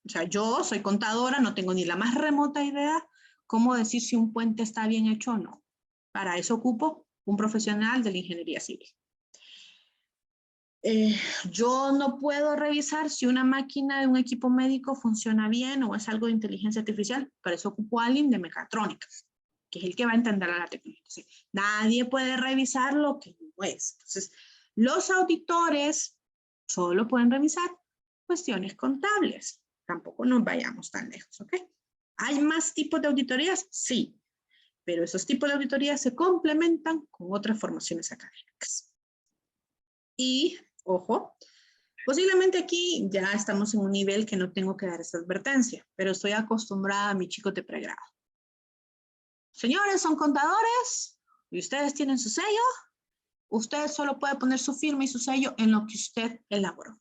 O sea, yo soy contadora, no tengo ni la más remota idea cómo decir si un puente está bien hecho o no. Para eso ocupo un profesional de la ingeniería civil. Yo no puedo revisar si una máquina de un equipo médico funciona bien o es algo de inteligencia artificial. Para eso ocupo a alguien de mecatrónica, que es el que va a entender a la tecnología. ¿Sí? Nadie puede revisar lo que no es. Entonces, los auditores solo pueden revisar cuestiones contables. Tampoco nos vayamos tan lejos, ¿ok? ¿Hay más tipos de auditorías? Sí, pero esos tipos de auditorías se complementan con otras formaciones académicas. Y, ojo, posiblemente aquí ya estamos en un nivel que no tengo que dar esta advertencia, pero estoy acostumbrada a mis chicos de pregrado. Señores, son contadores y ustedes tienen su sello. Usted solo puede poner su firma y su sello en lo que usted elaboró.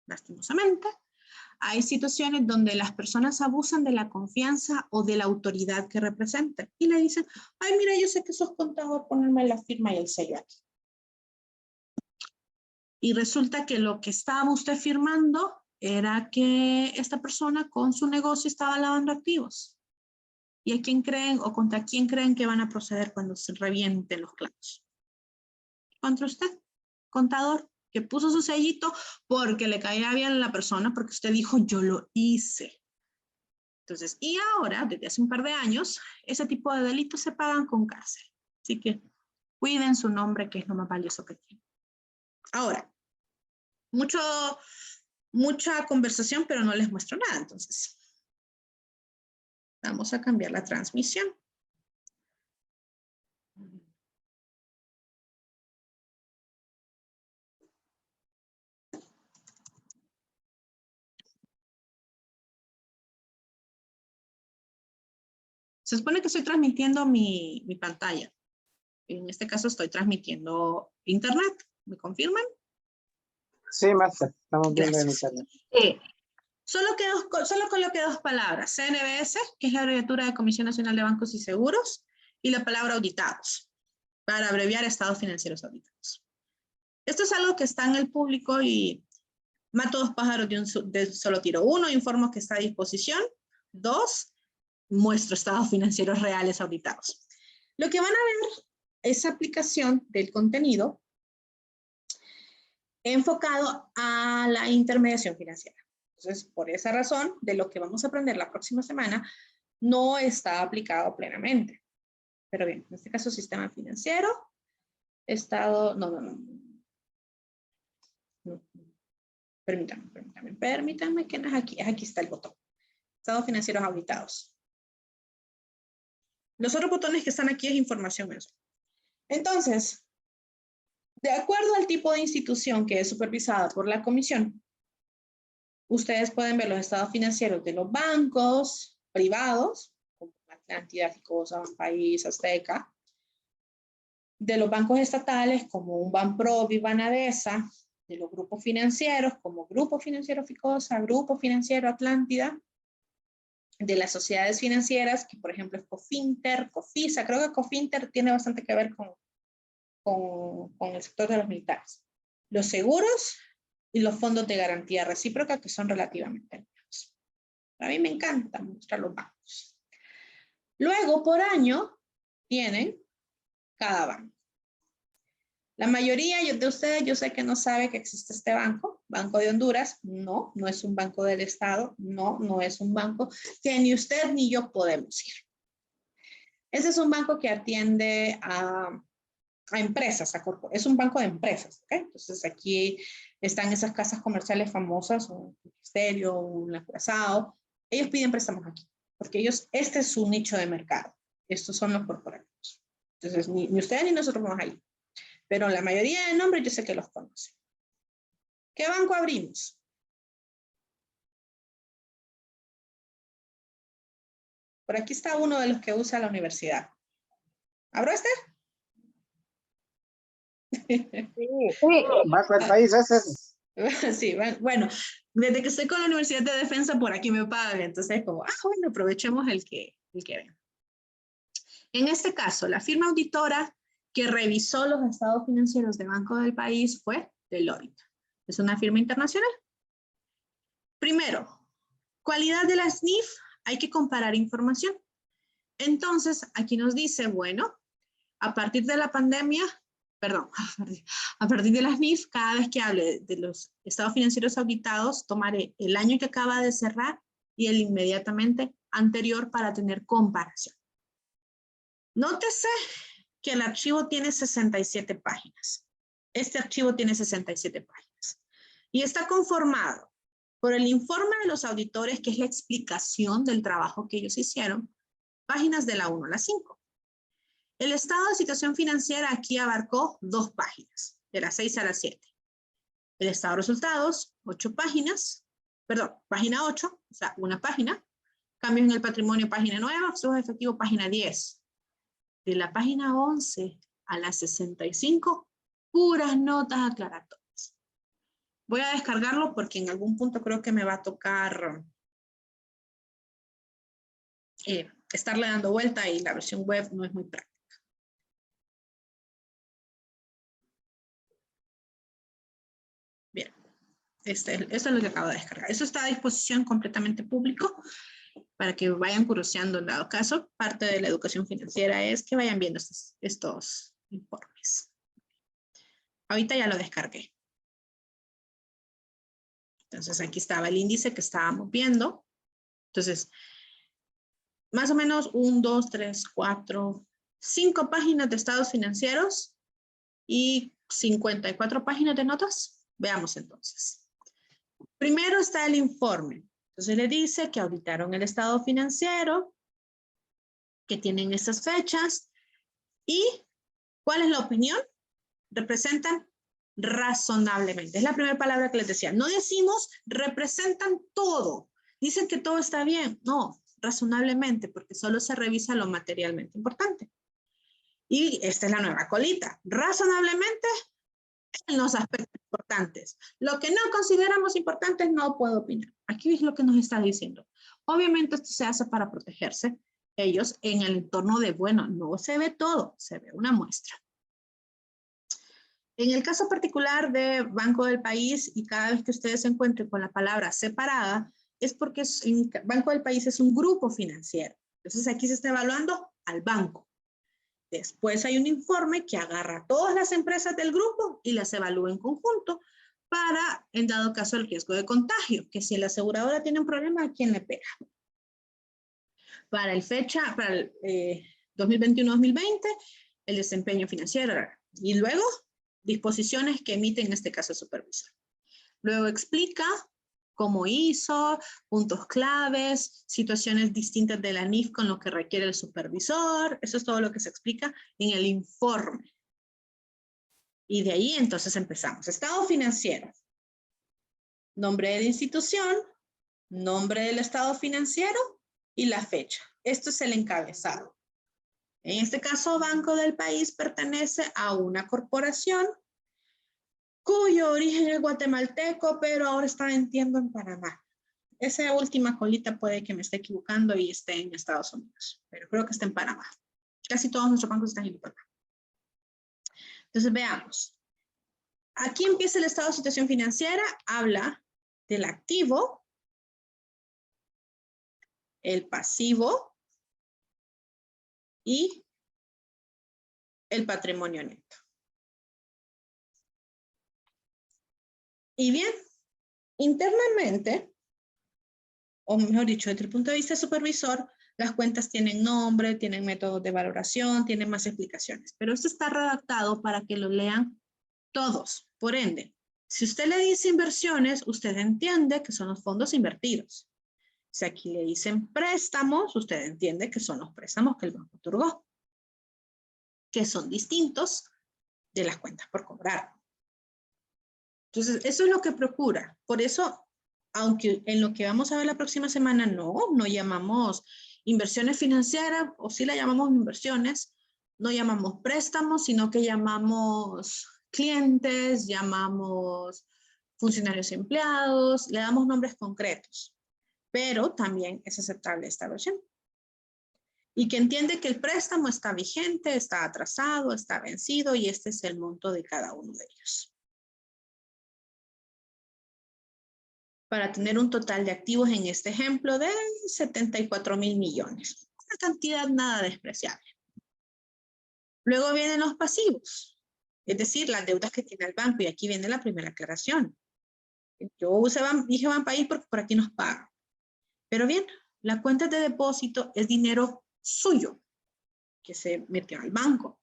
Lastimosamente, hay situaciones donde las personas abusan de la confianza o de la autoridad que representan y le dicen, ay, mira, yo sé que sos contador, ponerme la firma y el sello aquí. Y resulta que lo que estaba usted firmando era que esta persona con su negocio estaba lavando activos. ¿Y a quién creen o contra quién creen que van a proceder cuando se revienten los clavos? Contra usted, contador, que puso su sellito porque le caía bien a la persona, porque usted dijo, yo lo hice. Entonces, y ahora, desde hace un par de años, ese tipo de delitos se pagan con cárcel. Así que cuiden su nombre, que es lo más valioso que tienen. Ahora, mucha conversación, pero no les muestro nada. Entonces, vamos a cambiar la transmisión. Se supone que estoy transmitiendo mi pantalla. En este caso estoy transmitiendo internet. ¿Me confirman? Sí, maestra, estamos viendo en Gracias. internet. Sí. Solo coloqué 2 palabras. CNBS, que es la abreviatura de Comisión Nacional de Bancos y Seguros, y la palabra auditados, para abreviar estados financieros auditados. Esto es algo que está en el público y mato 2 pájaros de un solo tiro. 1, informo que está a disposición. 2, muestro estados financieros reales auditados. Lo que van a ver es aplicación del contenido enfocado a la intermediación financiera. Entonces, por esa razón, de lo que vamos a aprender la próxima semana, no está aplicado plenamente. Pero bien, en este caso, sistema financiero, estado, no. Permítanme que no es aquí. Aquí está el botón. Estados financieros auditados. Los otros botones que están aquí es información mensual. Entonces, de acuerdo al tipo de institución que es supervisada por la comisión, ustedes pueden ver los estados financieros de los bancos privados, como Atlántida, Ficosa, Banpaís, Azteca, de los bancos estatales, como un Banpro y Banadesa, de los grupos financieros, como Grupo Financiero Ficosa, Grupo Financiero Atlántida, de las sociedades financieras, que por ejemplo es Cofinter, Cofisa. Creo que Cofinter tiene bastante que ver con el sector de los militares. Los seguros y los fondos de garantía recíproca, que son relativamente nuevos. A mí me encanta mostrar los bancos. Luego, por año, tienen cada banco. La mayoría de ustedes, yo sé que no sabe que existe este banco, Banco de Honduras. No, no es un banco del Estado. No, no es un banco que ni usted ni yo podemos ir. Ese es un banco que atiende a empresas, es un banco de empresas. ¿Okay? Entonces aquí están esas casas comerciales famosas, un Ministerio, un Curazao. Ellos piden préstamos aquí, porque ellos, este es su nicho de mercado. Estos son los corporativos. Entonces ni ustedes ni nosotros vamos a ir. Pero la mayoría de nombres yo sé que los conocen. ¿Qué banco abrimos? Por aquí está uno de los que usa la universidad. ¿Abro este? Banco del País, ese es. Sí, bueno, desde que estoy con la Universidad de Defensa, por aquí me pagan. Entonces, como, bueno, aprovechemos el que ven. En este caso, la firma auditora que revisó los estados financieros de Banco del País fue Deloitte. Es una firma internacional. Primero, cualidad de las NIF, hay que comparar información. Entonces, aquí nos dice, bueno, a partir de la pandemia, perdón, a partir de las NIF, cada vez que hable de los estados financieros auditados, tomaré el año que acaba de cerrar y el inmediatamente anterior para tener comparación. Nótese que el archivo tiene 67 páginas. Este archivo tiene 67 páginas. Y está conformado por el informe de los auditores, que es la explicación del trabajo que ellos hicieron, páginas de la 1 a la 5. El estado de situación financiera aquí abarcó 2 páginas, de la 6 a la 7. El estado de resultados, 8 páginas, perdón, página 8, o sea, una página. Cambios en el patrimonio, página 9, activos efectivos, página 10. De la página 11 a la 65, puras notas aclaratorias. Voy a descargarlo porque en algún punto creo que me va a tocar estarle dando vuelta y la versión web no es muy práctica. Bien, esto es lo que acabo de descargar. Eso está a disposición completamente público para que vayan curioseando en dado caso. Parte de la educación financiera es que vayan viendo estos informes. Ahorita ya lo descargué. Entonces aquí estaba el índice que estábamos viendo. Entonces, más o menos 1, 2, 3, 4, 5 páginas de estados financieros y 54 páginas de notas. Veamos entonces. Primero está el informe. Entonces le dice que auditaron el estado financiero, que tienen estas fechas y ¿cuál es la opinión? Representan razonablemente. Es la primera palabra que les decía. No decimos representan todo. Dicen que todo está bien. No, razonablemente, porque solo se revisa lo materialmente importante. Y esta es la nueva colita. Razonablemente en los aspectos importantes. Lo que no consideramos importantes no puedo opinar. Aquí es lo que nos está diciendo. Obviamente esto se hace para protegerse ellos en el entorno de, bueno, no se ve todo, se ve una muestra. En el caso particular de Banco del País, y cada vez que ustedes se encuentren con la palabra separada, es porque Banco del País es un grupo financiero. Entonces aquí se está evaluando al banco. Después hay un informe que agarra todas las empresas del grupo y las evalúa en conjunto para, en dado caso, el riesgo de contagio, que si la aseguradora tiene un problema, ¿a quién le pega? Para el 2021-2020, el desempeño financiero. Y luego, disposiciones que emite en este caso el supervisor. Luego explica cómo hizo, puntos claves, situaciones distintas de la NIF con lo que requiere el supervisor. Eso es todo lo que se explica en el informe. Y de ahí entonces empezamos. Estado financiero. Nombre de la institución, nombre del estado financiero y la fecha. Esto es el encabezado. En este caso, Banco del País pertenece a una corporación cuyo origen es guatemalteco, pero ahora está vendiendo en Panamá. Esa última colita puede que me esté equivocando y esté en Estados Unidos, pero creo que está en Panamá. Casi todos nuestros bancos están en Panamá. Entonces veamos. Aquí empieza el estado de situación financiera, habla del activo, el pasivo y el patrimonio neto. Y bien, internamente, o mejor dicho, desde el punto de vista supervisor, las cuentas tienen nombre, tienen métodos de valoración, tienen más explicaciones, pero esto está redactado para que lo lean todos. Por ende, si usted le dice inversiones, usted entiende que son los fondos invertidos. Si aquí le dicen préstamos, usted entiende que son los préstamos que el banco otorgó, que son distintos de las cuentas por cobrar. Entonces, eso es lo que procura. Por eso, aunque en lo que vamos a ver la próxima semana no llamamos inversiones financieras, o sí la llamamos inversiones, no llamamos préstamos, sino que llamamos clientes, llamamos funcionarios y empleados, le damos nombres concretos, pero también es aceptable esta versión. Y que entiende que el préstamo está vigente, está atrasado, está vencido y este es el monto de cada uno de ellos. Para tener un total de activos en este ejemplo de 74,000 millones. Una cantidad nada despreciable. Luego vienen los pasivos, es decir, las deudas que tiene el banco, y aquí viene la primera aclaración. Yo dije Banpaís porque por aquí nos pagan. Pero bien, la cuenta de depósito es dinero suyo que se metió al banco.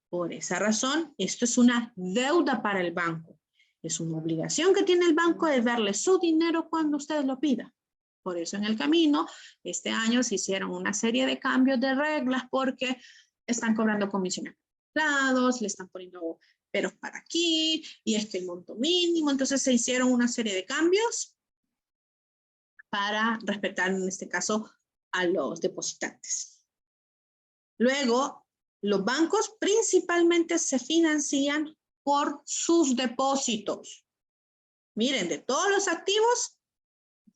Por esa razón, esto es una deuda para el banco. Es una obligación que tiene el banco de darle su dinero cuando usted lo pida. Por eso en el camino, este año se hicieron una serie de cambios de reglas porque están cobrando comisiones a lados, le están poniendo peros para aquí y el monto mínimo. Entonces se hicieron una serie de cambios para respetar en este caso a los depositantes. Luego, los bancos principalmente se financian por sus depósitos. Miren, de todos los activos,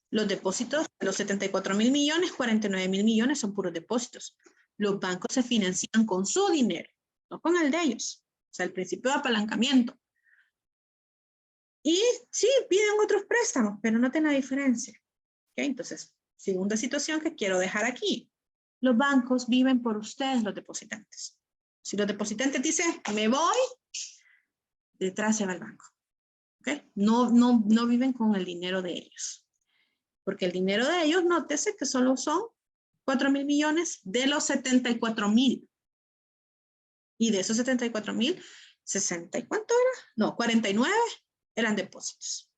los depósitos, los 74,000 millones, 49,000 millones son puros depósitos. Los bancos se financian con su dinero, no con el de ellos. O sea, el principio de apalancamiento. Y sí, piden otros préstamos, pero noten la diferencia. ¿Okay? Entonces, segunda situación que quiero dejar aquí. Los bancos viven por ustedes, los depositantes. Si los depositantes dicen, me voy, detrás se va el banco. ¿Okay? No viven con el dinero de ellos. Porque el dinero de ellos, nótese que solo son 4,000 millones de los 74,000. Y de esos 74,000, 60 ¿y cuánto era? No, 49 eran depósitos.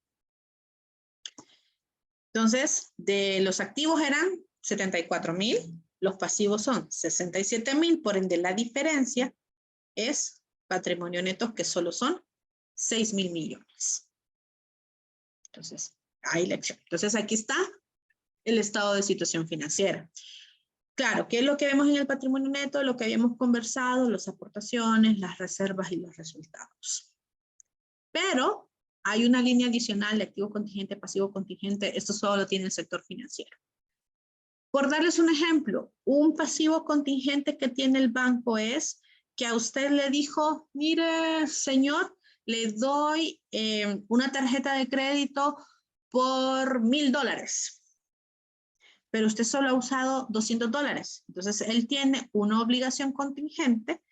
Entonces, de los activos eran 74,000, los pasivos son 67,000, por ende la diferencia es patrimonio neto que solo son 6,000 millones. Entonces, hay lección. Entonces, aquí está el estado de situación financiera. Claro, ¿qué es lo que vemos en el patrimonio neto? Lo que habíamos conversado, las aportaciones, las reservas y los resultados. Pero hay una línea adicional de activo contingente, pasivo contingente. Esto solo lo tiene el sector financiero. Por darles un ejemplo, un pasivo contingente que tiene el banco es que a usted le dijo, mire, señor, le doy una tarjeta de crédito por $1,000. Pero usted solo ha usado $200. Entonces, él tiene una obligación contingente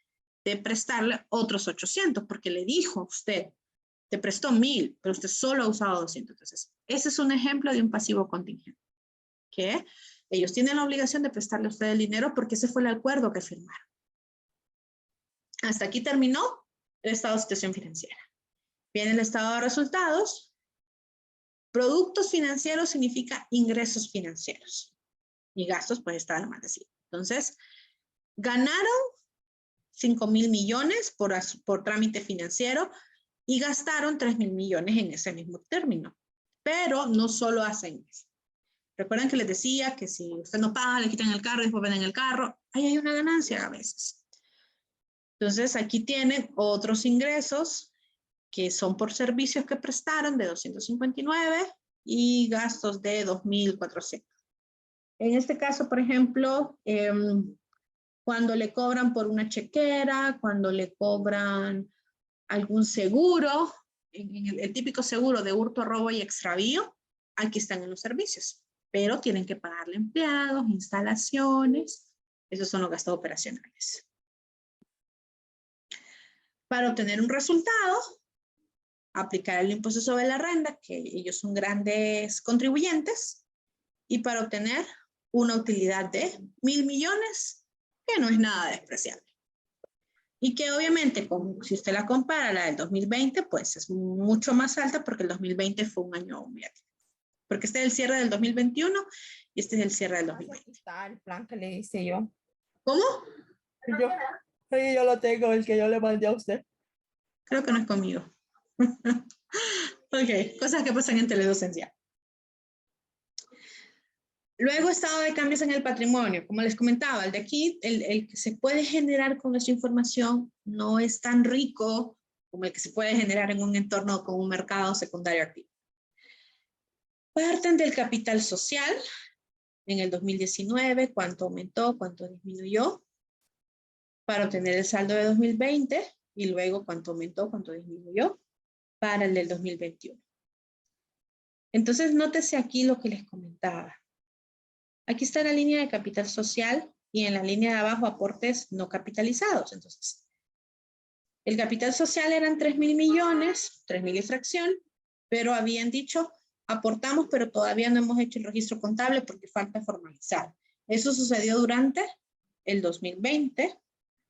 de prestarle otros 800, porque le dijo a usted, te prestó 1,000, pero usted solo ha usado 200. Entonces, ese es un ejemplo de un pasivo contingente. Que ellos tienen la obligación de prestarle a usted el dinero porque ese fue el acuerdo que firmaron. Hasta aquí terminó el estado de situación financiera. Viene el estado de resultados. Productos financieros significa ingresos financieros. Y gastos, pues está de más decir. Entonces, ganaron 5,000 millones por trámite financiero y gastaron 3,000 millones en ese mismo término. Pero no solo hacen eso. Recuerden que les decía que si usted no paga, le quitan el carro y después venden el carro. Ahí hay una ganancia a veces. Entonces, aquí tienen otros ingresos que son por servicios que prestaron de 259 y gastos de 2.400. En este caso, por ejemplo, cuando le cobran por una chequera, cuando le cobran algún seguro, en el típico seguro de hurto, robo y extravío, aquí están en los servicios, pero tienen que pagarle empleados, instalaciones, esos son los gastos operacionales. Para obtener un resultado, aplicar el impuesto sobre la renta, que ellos son grandes contribuyentes, y para obtener una utilidad de 1.000 millones, que no es nada despreciable. Y que obviamente, si usted la compara a la del 2020, pues es mucho más alta porque el 2020 fue un año muy activo. Porque este es el cierre del 2021 y este es el cierre del 2020. Está el plan que le hice yo. ¿Cómo? Yo lo tengo, el que yo le mandé a usted. Creo que no es conmigo. Ok, cosas que pasan en teledocencia. Luego, estado de cambios en el patrimonio. Como les comentaba, el de aquí, el que se puede generar con esta información no es tan rico como el que se puede generar en un entorno con un mercado secundario activo. Parten del capital social en el 2019, cuánto aumentó, cuánto disminuyó, para obtener el saldo de 2020 y luego cuánto aumentó, cuánto disminuyó para el del 2021. Entonces, nótese aquí lo que les comentaba. Aquí está la línea de capital social y en la línea de abajo aportes no capitalizados. Entonces, el capital social eran 3.000 millones, 3.000 y fracción, pero habían dicho, aportamos, pero todavía no hemos hecho el registro contable porque falta formalizar. Eso sucedió durante el 2020,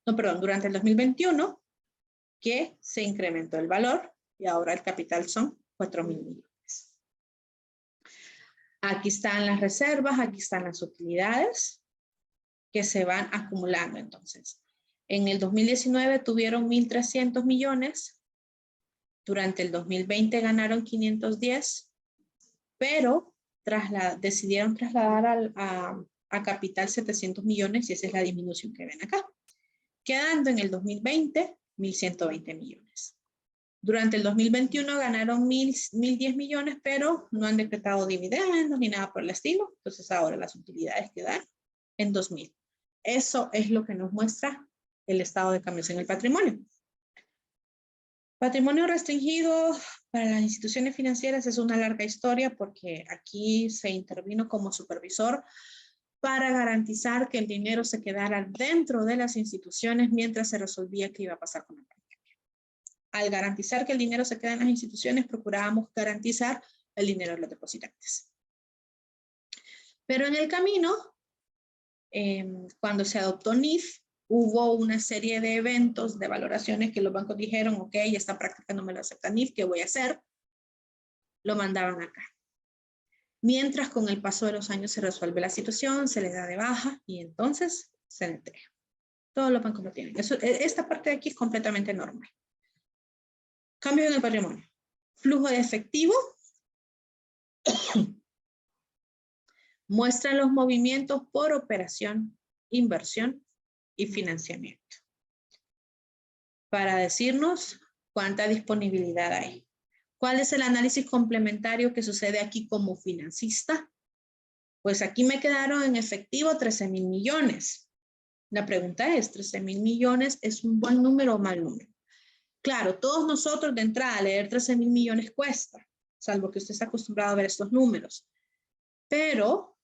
durante el 2021, que se incrementó el valor y ahora el capital son 4.000 millones. Aquí están las reservas, aquí están las utilidades que se van acumulando. Entonces, en el 2019 tuvieron 1.300 millones, durante el 2020 ganaron 510, pero decidieron trasladar a capital 700 millones y esa es la disminución que ven acá. Quedando en el 2020, 1.120 millones. Durante el 2021 ganaron 1.010 millones, pero no han decretado dividendos ni nada por el estilo. Entonces ahora las utilidades quedan en 2.000. Eso es lo que nos muestra el estado de cambios en el patrimonio. Patrimonio restringido para las instituciones financieras es una larga historia porque aquí se intervino como supervisor para garantizar que el dinero se quedara dentro de las instituciones mientras se resolvía qué iba a pasar con la pandemia. Al garantizar que el dinero se queda en las instituciones, procurábamos garantizar el dinero de los depositantes. Pero en el camino, cuando se adoptó NIF, hubo una serie de eventos, de valoraciones que los bancos dijeron, ok, esta práctica no me lo acepta NIF, ¿qué voy a hacer? Lo mandaban acá. Mientras con el paso de los años se resuelve la situación, se le da de baja y entonces se le entrega. Todos los bancos lo tienen. Esta parte de aquí es completamente normal. Cambios en el patrimonio. Flujo de efectivo. Muestra los movimientos por operación, inversión y financiamiento. Para decirnos cuánta disponibilidad hay. ¿Cuál es el análisis complementario que sucede aquí como financista? Pues aquí me quedaron en efectivo 13.000 millones. La pregunta es, ¿13.000 millones es un buen número o mal número? Claro, todos nosotros de entrada leer 13.000 millones cuesta, salvo que usted está acostumbrado a ver estos números. Pero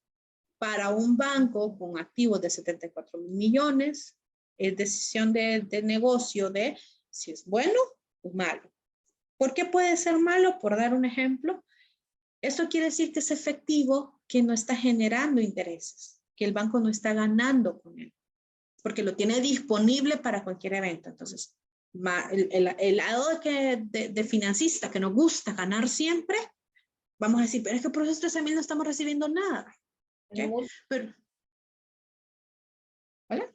para un banco con activos de 74.000 millones, es decisión de negocio de si es bueno o malo. ¿Por qué puede ser malo? Por dar un ejemplo, esto quiere decir que es efectivo que no está generando intereses, que el banco no está ganando con él, porque lo tiene disponible para cualquier evento. Entonces, el lado de financista que nos gusta ganar siempre, vamos a decir, pero es que por esos 13.000 no estamos recibiendo nada. ¿Okay? Pero, ¿vale?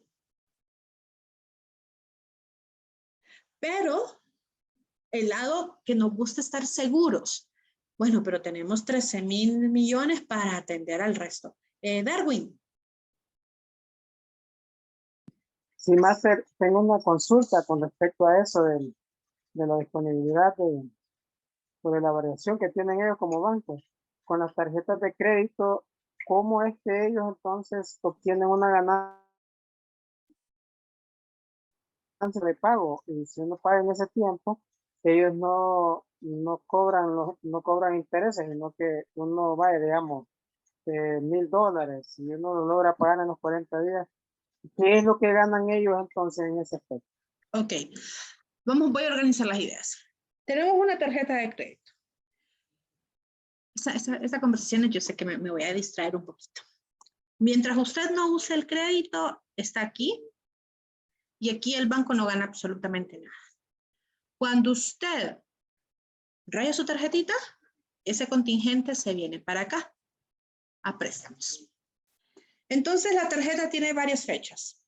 Pero el lado que nos gusta estar seguros. Bueno, pero tenemos 13.000 millones para atender al resto. Darwin. Sí, Master, tengo una consulta con respecto a eso de la disponibilidad o de la variación que tienen ellos como bancos. Con las tarjetas de crédito, ¿cómo es que ellos entonces obtienen una ganancia de pago? Y si uno paga en ese tiempo, ellos no cobran intereses, sino que uno va, digamos, $1,000 y uno lo logra pagar en los 40 días. ¿Qué es lo que ganan ellos entonces en ese aspecto? Ok, voy a organizar las ideas. Tenemos una tarjeta de crédito. Esta conversación yo sé que me voy a distraer un poquito. Mientras usted no use el crédito, está aquí. Y aquí el banco no gana absolutamente nada. Cuando usted raya su tarjetita, ese contingente se viene para acá, a préstamos. Entonces la tarjeta tiene varias fechas.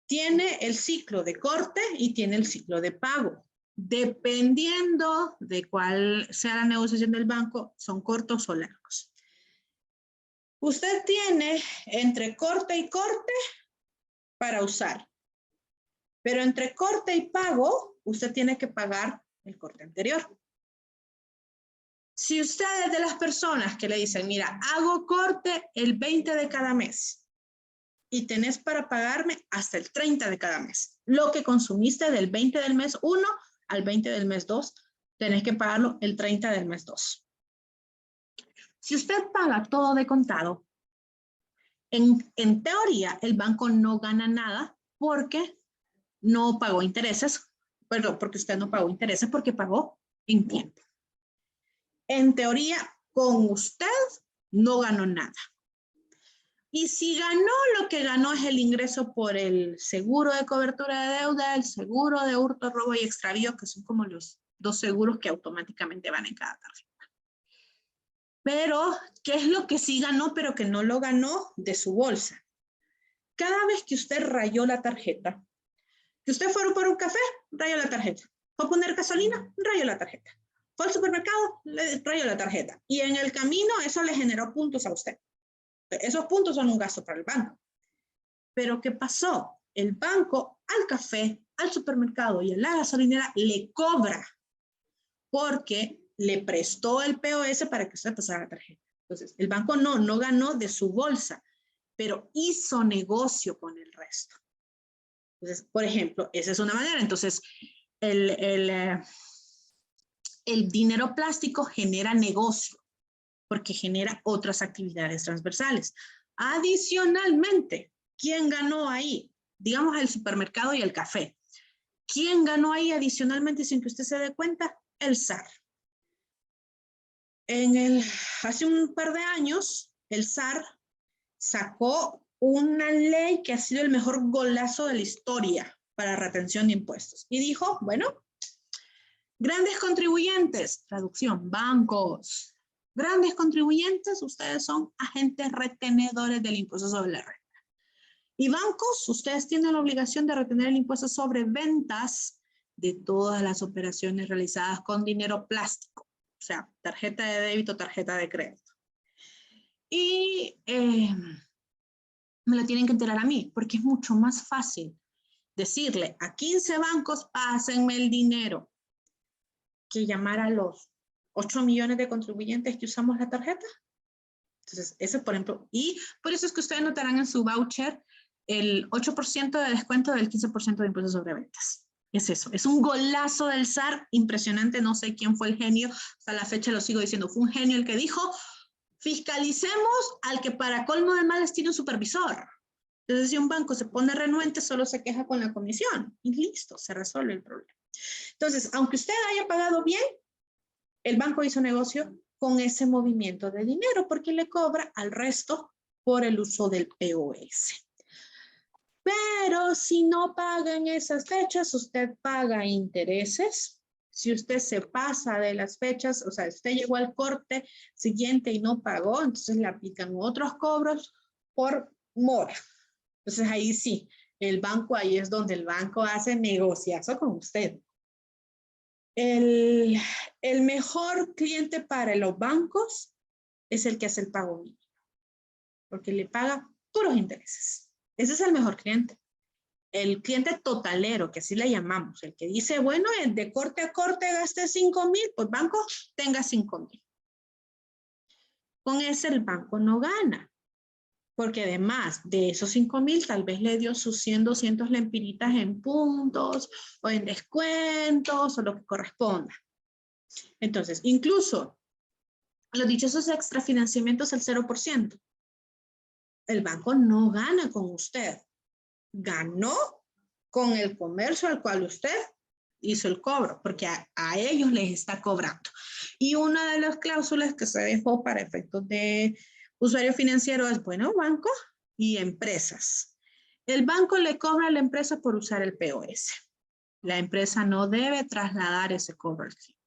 Tiene el ciclo de corte y tiene el ciclo de pago. Dependiendo de cuál sea la negociación del banco, son cortos o largos. Usted tiene entre corte y corte para usar. Pero entre corte y pago, usted tiene que pagar el corte anterior. Si usted es de las personas que le dicen, mira, hago corte el 20 de cada mes y tenés para pagarme hasta el 30 de cada mes. Lo que consumiste del 20 del mes 1 al 20 del mes 2, tenés que pagarlo el 30 del mes 2. Si usted paga todo de contado, en teoría el banco no gana nada porque no pagó intereses, perdón, porque usted no pagó intereses porque pagó en tiempo. En teoría, con usted no ganó nada. Y si ganó, lo que ganó es el ingreso por el seguro de cobertura de deuda, el seguro de hurto, robo y extravío, que son como los 2 seguros que automáticamente van en cada tarjeta. Pero, ¿qué es lo que sí ganó, pero que no lo ganó de su bolsa? Cada vez que usted rayó la tarjeta, que usted fue por un café, rayó la tarjeta. Fue a poner gasolina, rayó la tarjeta. Fue al supermercado, le rayó la tarjeta. Y en el camino eso le generó puntos a usted. Esos puntos son un gasto para el banco. Pero ¿qué pasó? El banco al café, al supermercado y a la gasolinera le cobra porque le prestó el POS para que usted pasara la tarjeta. Entonces, el banco no ganó de su bolsa, pero hizo negocio con el resto. Entonces, por ejemplo, esa es una manera. Entonces, el dinero plástico genera negocio porque genera otras actividades transversales. Adicionalmente, ¿quién ganó ahí? Digamos el supermercado y el café. ¿Quién ganó ahí adicionalmente sin que usted se dé cuenta? El SAR. Hace un par de años, el SAR sacó una ley que ha sido el mejor golazo de la historia para retención de impuestos. Y dijo, bueno, grandes contribuyentes, traducción, bancos, grandes contribuyentes, ustedes son agentes retenedores del impuesto sobre la renta. Y bancos, ustedes tienen la obligación de retener el impuesto sobre ventas de todas las operaciones realizadas con dinero plástico, o sea, tarjeta de débito, tarjeta de crédito. Y me lo tienen que enterar a mí, porque es mucho más fácil decirle a 15 bancos, pásenme el dinero, que llamar a los 8 millones de contribuyentes que usamos la tarjeta. Entonces, eso por ejemplo, y por eso es que ustedes notarán en su voucher el 8% de descuento del 15% de impuestos sobre ventas. Es eso, es un golazo del SAR impresionante, no sé quién fue el genio, hasta la fecha lo sigo diciendo, fue un genio el que dijo, fiscalicemos al que para colmo de males tiene un supervisor. Entonces, si un banco se pone renuente, solo se queja con la comisión y listo, se resuelve el problema. Entonces, aunque usted haya pagado bien, el banco hizo negocio con ese movimiento de dinero porque le cobra al resto por el uso del POS. Pero si no paga en esas fechas, usted paga intereses. Si usted se pasa de las fechas, o sea, usted llegó al corte siguiente y no pagó, entonces le aplican otros cobros por mora. Entonces ahí sí, ahí es donde el banco hace negociazo con usted. El mejor cliente para los bancos es el que hace el pago mínimo, porque le paga puros intereses. Ese es el mejor cliente. el cliente totalero, que así le llamamos, el que dice, bueno, de corte a corte gasté 5,000, pues banco tenga 5,000. Con ese el banco no gana, porque además de esos 5,000 tal vez le dio sus 100, 200 lempiritas en puntos o en descuentos o lo que corresponda. Entonces, incluso los dichosos extrafinanciamientos al 0%. El banco no gana con usted. Ganó con el comercio al cual usted hizo el cobro, porque a ellos les está cobrando. Y una de las cláusulas que se dejó para efectos de usuario financiero es, bueno, banco y empresas. El banco le cobra a la empresa por usar el POS. La empresa no debe trasladar ese cobro al cliente.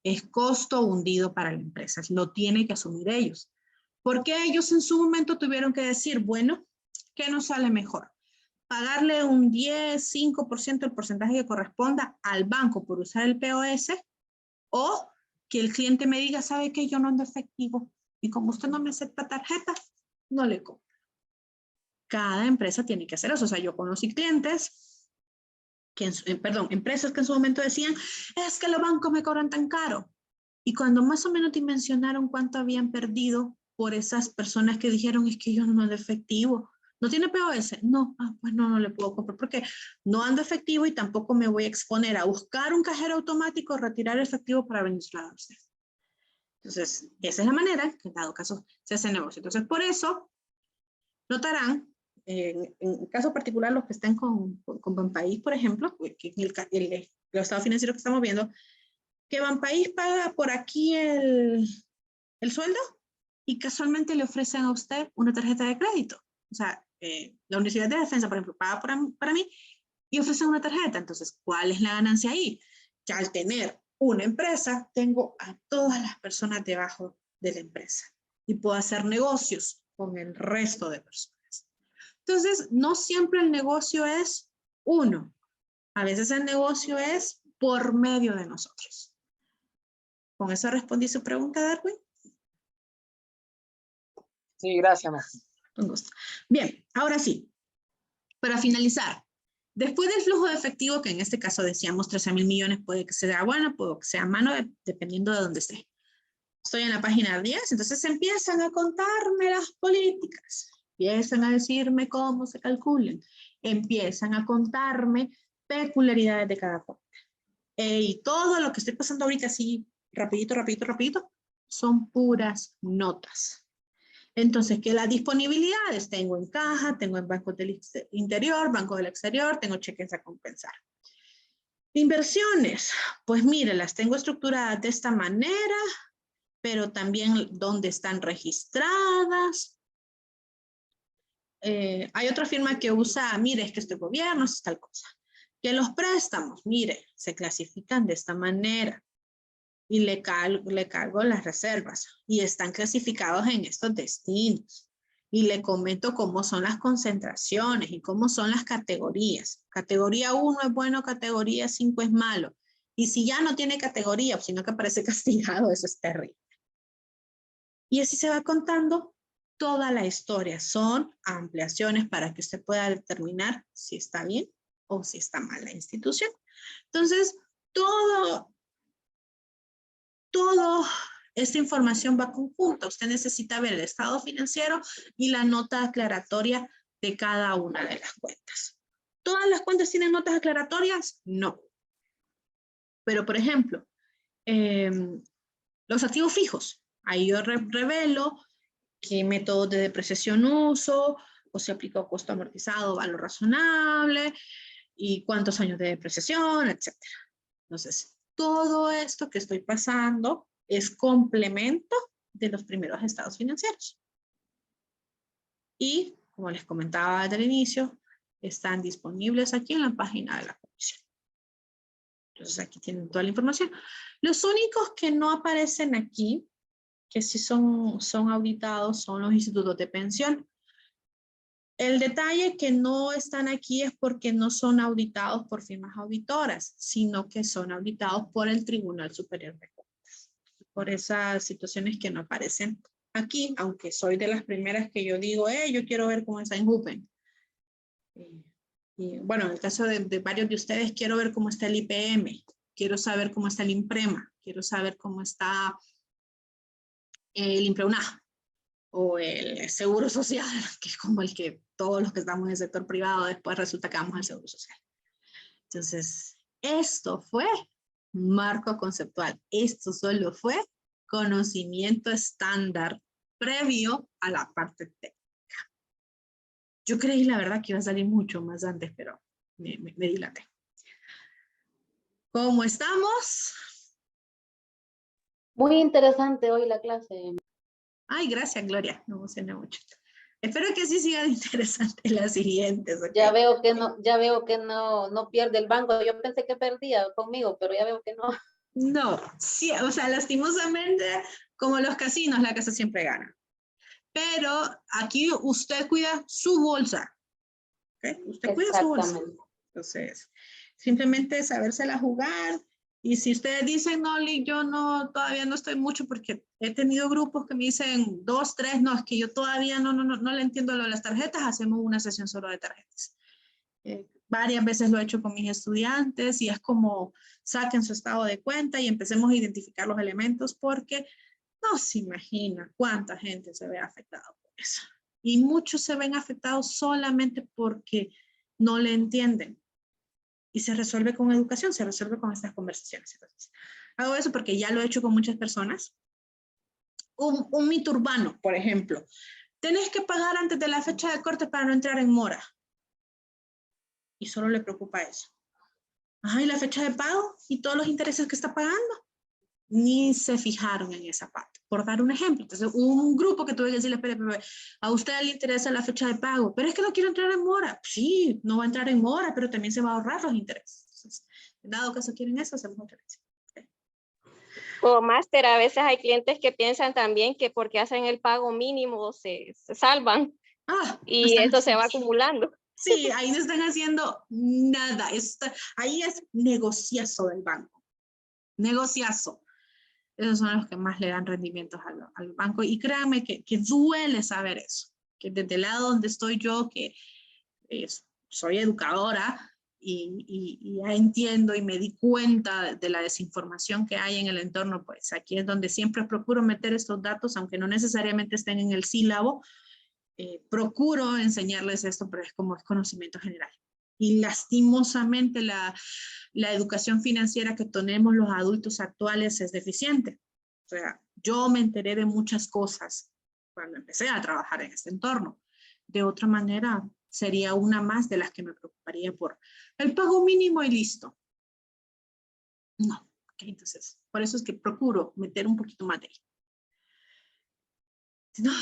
Es costo hundido para la empresa, lo tienen que asumir ellos. Porque ellos en su momento tuvieron que decir, bueno, ¿qué nos sale mejor? Pagarle un 10, 5% el porcentaje que corresponda al banco por usar el POS, o que el cliente me diga, ¿sabe qué? Yo no ando efectivo y como usted no me acepta tarjeta, no le cobro. Cada empresa tiene que hacer eso. O sea, yo conocí clientes, empresas que en su momento decían, es que los bancos me cobran tan caro. Y cuando más o menos dimensionaron cuánto habían perdido por esas personas que dijeron, es que yo no ando efectivo, ¿no tiene POS? No, pues no le puedo comprar porque no ando efectivo y tampoco me voy a exponer a buscar un cajero automático, retirar efectivo para venderlo a usted. Entonces, esa es la manera que en dado caso se hace negocio. Entonces, por eso, notarán, en el caso particular, los que estén con Banpaís, por ejemplo, que el estado financiero que estamos viendo, que Banpaís paga por aquí el sueldo y casualmente le ofrecen a usted una tarjeta de crédito. O sea, la Universidad de Defensa, por ejemplo, paga para mí y ofrecen una tarjeta. Entonces, ¿cuál es la ganancia ahí? Que al tener una empresa, tengo a todas las personas debajo de la empresa y puedo hacer negocios con el resto de personas. Entonces, no siempre el negocio es uno. A veces el negocio es por medio de nosotros. ¿Con eso respondí su pregunta, Darwin? Sí, gracias, maestra. Con gusto. Bien, ahora sí, para finalizar, después del flujo de efectivo, que en este caso decíamos 13,000 millones, puede que sea buena, puede que sea mano, dependiendo de dónde esté. Estoy en la página 10, entonces empiezan a contarme las políticas, empiezan a decirme cómo se calculan, empiezan a contarme peculiaridades de cada cuenta. Y todo lo que estoy pasando ahorita así, rapidito, son puras notas. Entonces, que las disponibilidades tengo en caja, tengo en bancos del interior, banco del exterior, tengo cheques a compensar. Inversiones, pues mire, las tengo estructuradas de esta manera, pero también dónde están registradas. Hay otra firma que usa, mire, es que este gobierno es tal cosa. Que los préstamos, mire, se clasifican de esta manera. Y le cargo las reservas y están clasificados en estos destinos. Y le comento cómo son las concentraciones y cómo son las categorías. Categoría 1 es bueno, categoría 5 es malo. Y si ya no tiene categoría, sino que aparece castigado, eso es terrible. Y así se va contando toda la historia. Son ampliaciones para que usted pueda determinar si está bien o si está mal la institución. Entonces, toda esta información va conjunta. Usted necesita ver el estado financiero y la nota aclaratoria de cada una de las cuentas. ¿Todas las cuentas tienen notas aclaratorias? No. Pero, por ejemplo, los activos fijos. Ahí yo revelo qué métodos de depreciación uso, o se aplicó costo amortizado, valor razonable, y cuántos años de depreciación, etc. Entonces, todo esto que estoy pasando es complemento de los primeros estados financieros. Y, como les comentaba desde el inicio, están disponibles aquí en la página de la comisión. Entonces, aquí tienen toda la información. Los únicos que no aparecen aquí, que sí son auditados, son los institutos de pensión. El detalle que no están aquí es porque no son auditados por firmas auditoras, sino que son auditados por el Tribunal Superior de Cuentas. Por esas situaciones que no aparecen aquí, aunque soy de las primeras que yo digo, yo quiero ver cómo está en Jupen. Y bueno, en el caso de varios de ustedes, quiero ver cómo está el IPM, quiero saber cómo está el IMPREMA, quiero saber cómo está el IMPREUNA o el Seguro Social, que es como el que todos los que estamos en el sector privado después resulta que vamos al Seguro Social. Entonces, esto fue marco conceptual. Esto solo fue conocimiento estándar previo a la parte técnica. Yo creí, la verdad, que iba a salir mucho más antes, pero me dilaté. ¿Cómo estamos? Muy interesante hoy la clase. Ay, gracias, Gloria. Me emocioné mucho. Espero que sí sigan interesantes las siguientes. ¿Okay? Ya veo que no pierde el banco. Yo pensé que perdía conmigo, pero ya veo que no. No, sí, o sea, lastimosamente, como los casinos, la casa siempre gana. Pero aquí usted cuida su bolsa. ¿Okay? Usted cuida su bolsa. Entonces, simplemente sabérsela jugar. Y si ustedes dicen, no, Lick, yo no, todavía no estoy mucho, porque he tenido grupos que me dicen 2, 3, no, es que yo todavía no le entiendo lo de las tarjetas, hacemos una sesión solo de tarjetas. Varias veces lo he hecho con mis estudiantes y es como saquen su estado de cuenta y empecemos a identificar los elementos, porque no se imagina cuánta gente se ve afectada por eso. Y muchos se ven afectados solamente porque no le entienden. Y se resuelve con educación, se resuelve con estas conversaciones. Entonces, hago eso porque ya lo he hecho con muchas personas. Un mito urbano, por ejemplo. Tenés que pagar antes de la fecha de corte para no entrar en mora. Y solo le preocupa eso. Ay, la fecha de pago y todos los intereses que está pagando. Ni se fijaron en esa parte, por dar un ejemplo. Entonces, un grupo que tuve que decirle, espere, a usted le interesa la fecha de pago, pero es que no quiero entrar en mora. Sí, no va a entrar en mora, pero también se va a ahorrar los intereses. Entonces, en dado caso quieren eso, hacemos otra vez. Okay. O máster, a veces hay clientes que piensan también que porque hacen el pago mínimo se salvan y eso se va acumulando. Sí, ahí no están haciendo nada. Ahí es negociazo del banco. Negociazo. Esos son los que más le dan rendimientos al banco. Y créanme que duele saber eso. Que desde el lado donde estoy yo, que soy educadora y ya entiendo y me di cuenta de la desinformación que hay en el entorno, pues aquí es donde siempre procuro meter estos datos, aunque no necesariamente estén en el sílabo. Procuro enseñarles esto, pero es como conocimiento general. Y lastimosamente la educación financiera que tenemos los adultos actuales es deficiente. O sea, yo me enteré de muchas cosas cuando empecé a trabajar en este entorno. De otra manera, sería una más de las que me preocuparía por el pago mínimo y listo. No, okay, entonces, por eso es que procuro meter un poquito más de ahí. No,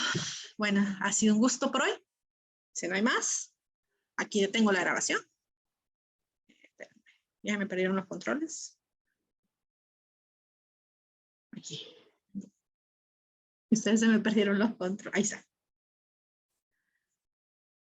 bueno, ha sido un gusto por hoy. Si no hay más, aquí tengo la grabación. Espérenme, ya me perdieron los controles. Aquí. Ustedes se me perdieron los controles. Ahí está.